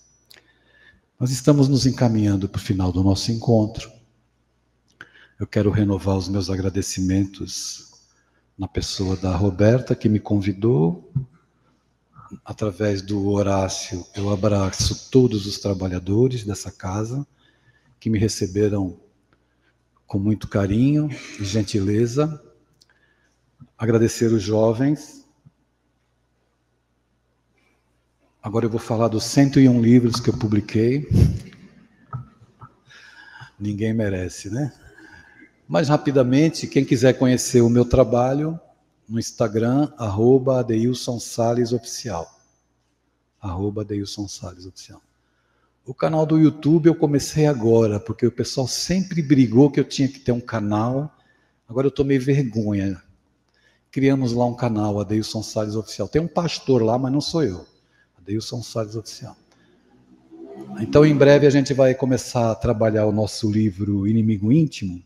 Nós estamos nos encaminhando para o final do nosso encontro. Eu quero renovar os meus agradecimentos na pessoa da Roberta, que me convidou. Através do Horácio, eu abraço todos os trabalhadores dessa casa, que me receberam com muito carinho e gentileza. Agradecer os jovens. Agora eu vou falar dos 101 livros que eu publiquei. Ninguém merece, né? Mas rapidamente, quem quiser conhecer o meu trabalho, no Instagram, @AdeilsonSalesOficial. @AdeilsonSalesOficial. O canal do YouTube eu comecei agora, porque o pessoal sempre brigou que eu tinha que ter um canal. Agora eu tomei vergonha. Criamos lá um canal, Adeilson Sales Oficial. Tem um pastor lá, mas não sou eu. Adeilson Sales Oficial. Então, em breve, a gente vai começar a trabalhar o nosso livro Inimigo Íntimo,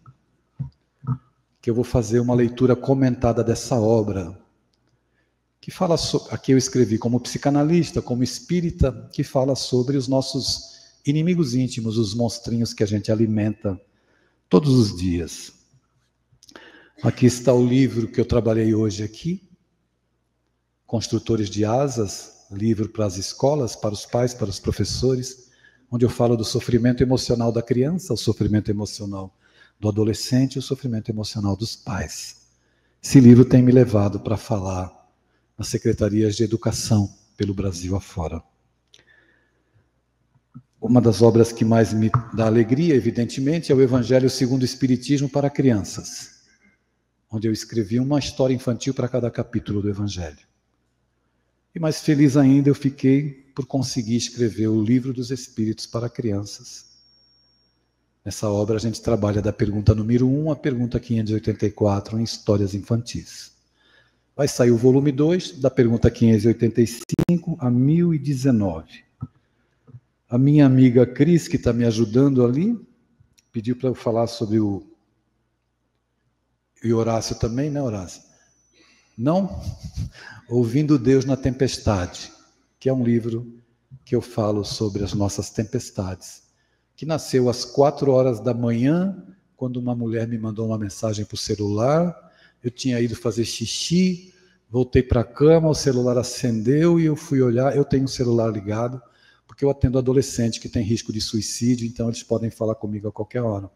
que eu vou fazer uma leitura comentada dessa obra, que fala aqui eu escrevi como psicanalista, como espírita, que fala sobre os nossos inimigos íntimos, os monstrinhos que a gente alimenta todos os dias. Aqui está o livro que eu trabalhei hoje aqui, Construtores de Asas, livro para as escolas, para os pais, para os professores, onde eu falo do sofrimento emocional da criança, o sofrimento emocional do adolescente e o sofrimento emocional dos pais. Esse livro tem me levado para falar nas secretarias de educação pelo Brasil afora. Uma das obras que mais me dá alegria, evidentemente, é o Evangelho segundo o Espiritismo para crianças, onde eu escrevi uma história infantil para cada capítulo do Evangelho. E mais feliz ainda eu fiquei por conseguir escrever o Livro dos Espíritos para crianças. Nessa obra a gente trabalha da pergunta número 1 à pergunta 584 em histórias infantis. Vai sair o volume 2, da pergunta 585 a 1019. A minha amiga Cris, que está me ajudando ali, pediu para eu falar sobre o... E Horácio também, né, Horácio? Não? Ouvindo Deus na Tempestade, que é um livro que eu falo sobre as nossas tempestades, que nasceu às 4 horas da manhã, quando uma mulher me mandou uma mensagem por celular. Eu tinha ido fazer xixi, voltei para a cama, o celular acendeu e eu fui olhar. Eu tenho um celular ligado, porque eu atendo adolescente que tem risco de suicídio, então eles podem falar comigo a qualquer hora.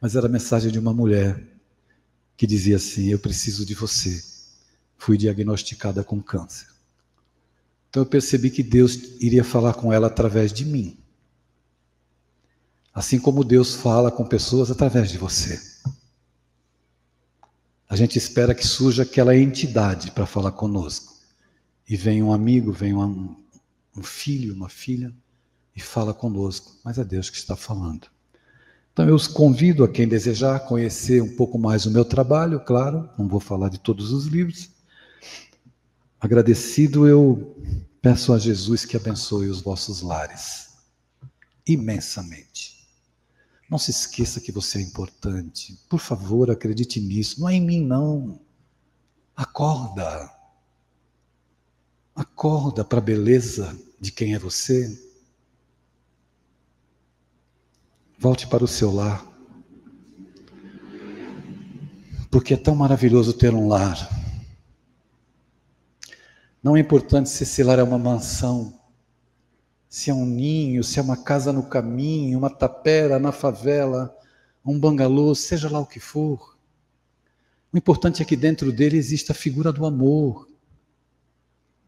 Mas era a mensagem de uma mulher que dizia assim: eu preciso de você. Fui diagnosticada com câncer. Então eu percebi que Deus iria falar com ela através de mim. Assim como Deus fala com pessoas através de você. A gente espera que surja aquela entidade para falar conosco. E vem um amigo, vem um filho, uma filha, e fala conosco. Mas é Deus que está falando. Então eu os convido a quem desejar conhecer um pouco mais o meu trabalho, claro, não vou falar de todos os livros. Agradecido, eu peço a Jesus que abençoe os vossos lares, imensamente. Não se esqueça que você é importante. Por favor, acredite nisso. Não é em mim, não. Acorda. Acorda para a beleza de quem é você. Volte para o seu lar. Porque é tão maravilhoso ter um lar. Não é importante se esse lar é uma mansão, se é um ninho, se é uma casa no caminho, uma tapera na favela, um bangalô, seja lá o que for. O importante é que dentro dele exista a figura do amor,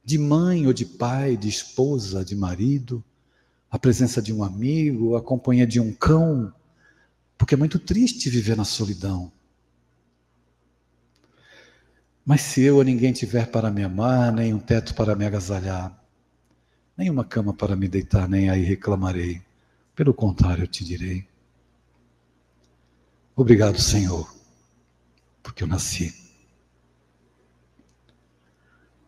de mãe ou de pai, de esposa, de marido, a presença de um amigo, a companhia de um cão, porque é muito triste viver na solidão. Mas se eu ou ninguém tiver para me amar, nem um teto para me agasalhar, nem uma cama para me deitar, nem aí reclamarei. Pelo contrário, eu te direi: obrigado, Senhor, porque eu nasci.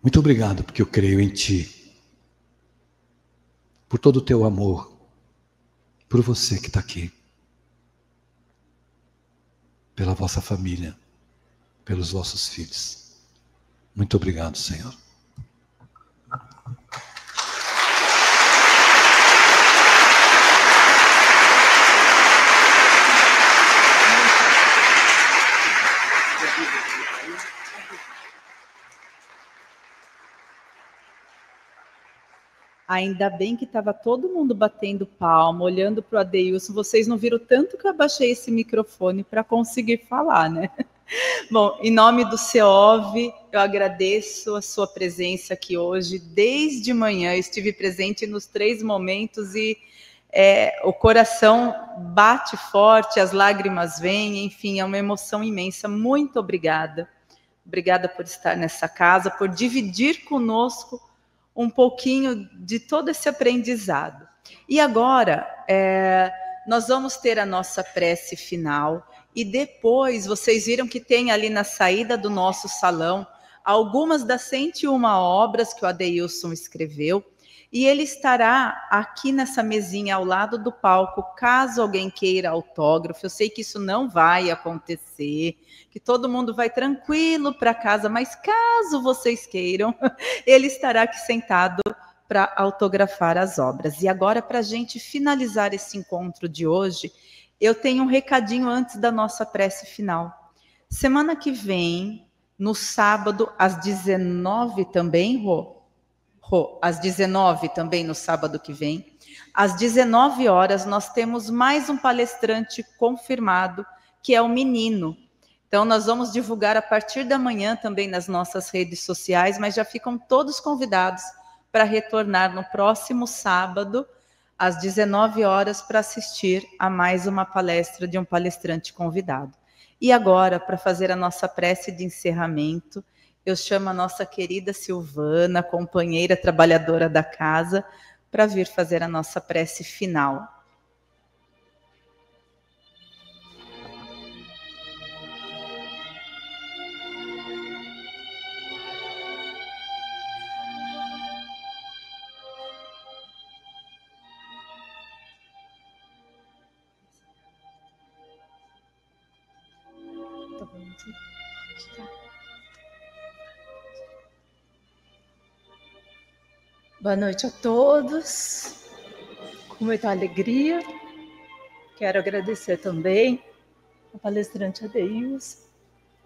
Muito obrigado, porque eu creio em Ti. Por todo o Teu amor, por você que está aqui, pela vossa família, pelos vossos filhos. Muito obrigado, Senhor. Ainda bem que estava todo mundo batendo palma, olhando para o Adeilson. Vocês não viram tanto que eu abaixei esse microfone para conseguir falar, né? Bom, em nome do CEOV, eu agradeço a sua presença aqui hoje. Desde manhã eu estive presente nos 3 momentos e o coração bate forte, as lágrimas vêm, enfim, é uma emoção imensa. Muito obrigada. Obrigada por estar nessa casa, por dividir conosco um pouquinho de todo esse aprendizado. E agora, nós vamos ter a nossa prece final. E depois, vocês viram que tem ali na saída do nosso salão algumas das 101 obras que o Adeilson escreveu. E ele estará aqui nessa mesinha ao lado do palco, caso alguém queira autógrafo. Eu sei que isso não vai acontecer, que todo mundo vai tranquilo para casa, mas caso vocês queiram, ele estará aqui sentado para autografar as obras. E agora, para a gente finalizar esse encontro de hoje, eu tenho um recadinho antes da nossa prece final. Semana que vem, no sábado, às 19 também, às 19 também no sábado que vem, às 19 horas, nós temos mais um palestrante confirmado, que é o Menino. Então, nós vamos divulgar a partir da manhã também nas nossas redes sociais, mas já ficam todos convidados para retornar no próximo sábado, às 19 horas, para assistir a mais uma palestra de um palestrante convidado. E agora, para fazer a nossa prece de encerramento, eu chamo a nossa querida Silvana, companheira trabalhadora da casa, para vir fazer a nossa prece final. Boa noite a todos, com muita alegria. Quero agradecer também a palestrante Adeilson.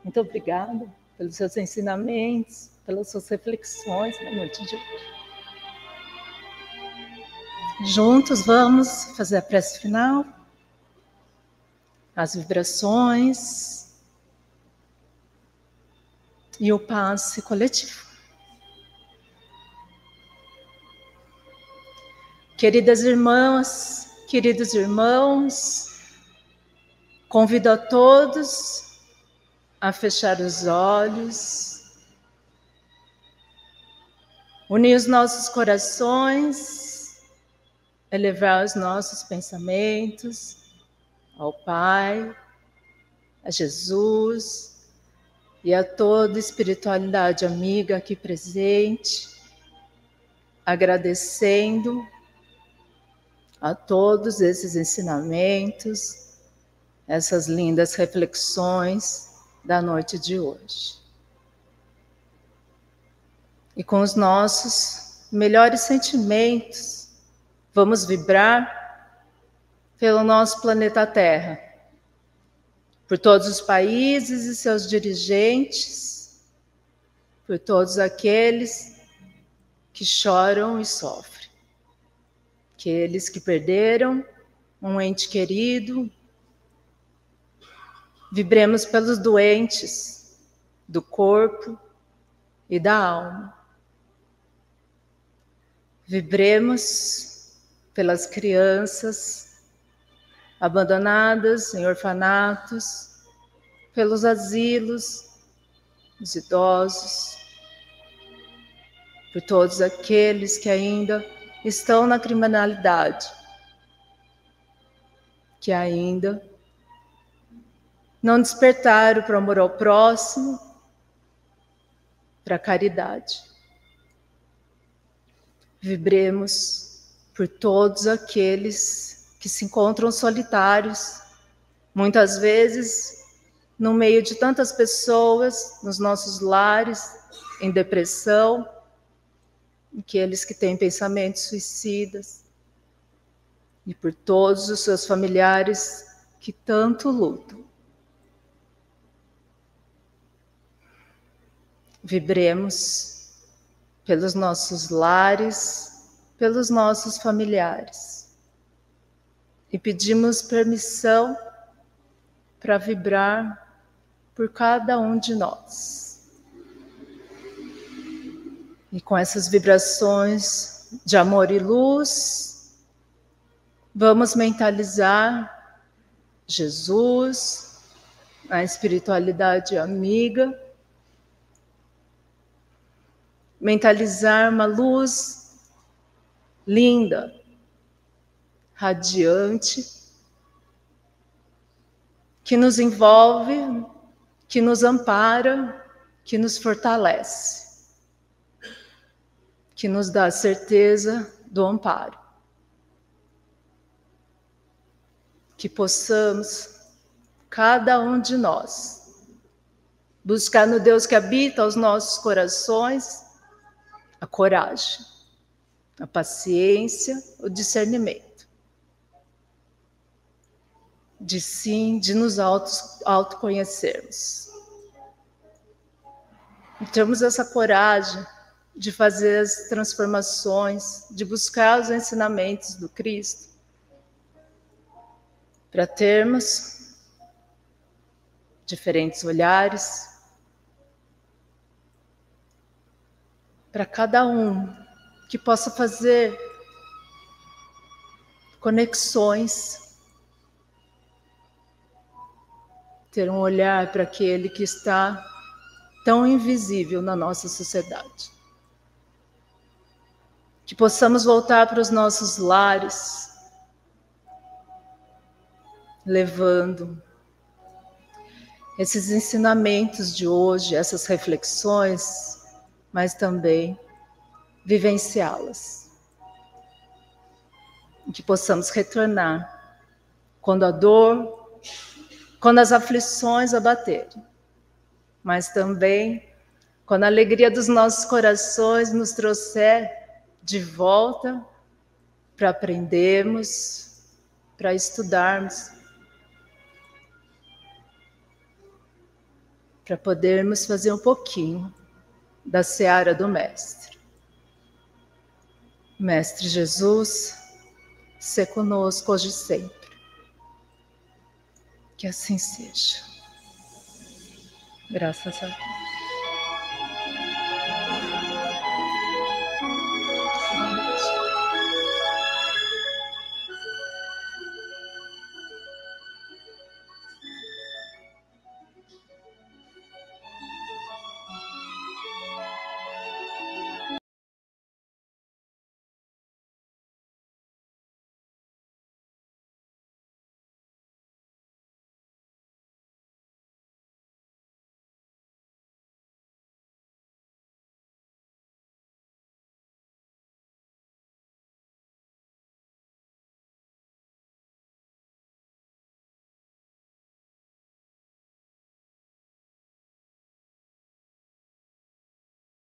Muito obrigada pelos seus ensinamentos, pelas suas reflexões na noite de hoje. Juntos vamos fazer a prece final, as vibrações e o passe coletivo. Queridas irmãs, queridos irmãos, convido a todos a fechar os olhos, unir os nossos corações, elevar os nossos pensamentos ao Pai, a Jesus e a toda espiritualidade amiga aqui presente, agradecendo a todos esses ensinamentos, essas lindas reflexões da noite de hoje. E com os nossos melhores sentimentos, vamos vibrar pelo nosso planeta Terra, por todos os países e seus dirigentes, por todos aqueles que choram e sofrem. Aqueles que perderam um ente querido. Vibremos pelos doentes do corpo e da alma. Vibremos pelas crianças abandonadas em orfanatos, pelos asilos, os idosos, por todos aqueles que ainda estão na criminalidade, que ainda não despertaram para o amor ao próximo, para a caridade. Vibremos por todos aqueles que se encontram solitários, muitas vezes no meio de tantas pessoas, nos nossos lares, em depressão, aqueles que têm pensamentos suicidas, e por todos os seus familiares que tanto lutam. Vibremos pelos nossos lares, pelos nossos familiares, e pedimos permissão para vibrar por cada um de nós. E com essas vibrações de amor e luz, vamos mentalizar Jesus, a espiritualidade amiga, mentalizar uma luz linda, radiante, que nos envolve, que nos ampara, que nos fortalece, que nos dá a certeza do amparo. Que possamos, cada um de nós, buscar no Deus que habita os nossos corações a coragem, a paciência, o discernimento. De nos autoconhecermos. E termos essa coragem de fazer as transformações, de buscar os ensinamentos do Cristo, para termos diferentes olhares, para cada um que possa fazer conexões, ter um olhar para aquele que está tão invisível na nossa sociedade. Que possamos voltar para os nossos lares, levando esses ensinamentos de hoje, essas reflexões, mas também vivenciá-las. Que possamos retornar quando a dor, quando as aflições abaterem, mas também quando a alegria dos nossos corações nos trouxer de volta para aprendermos, para estudarmos, para podermos fazer um pouquinho da seara do Mestre. Mestre Jesus, sê conosco hoje e sempre. Que assim seja. Graças a Deus.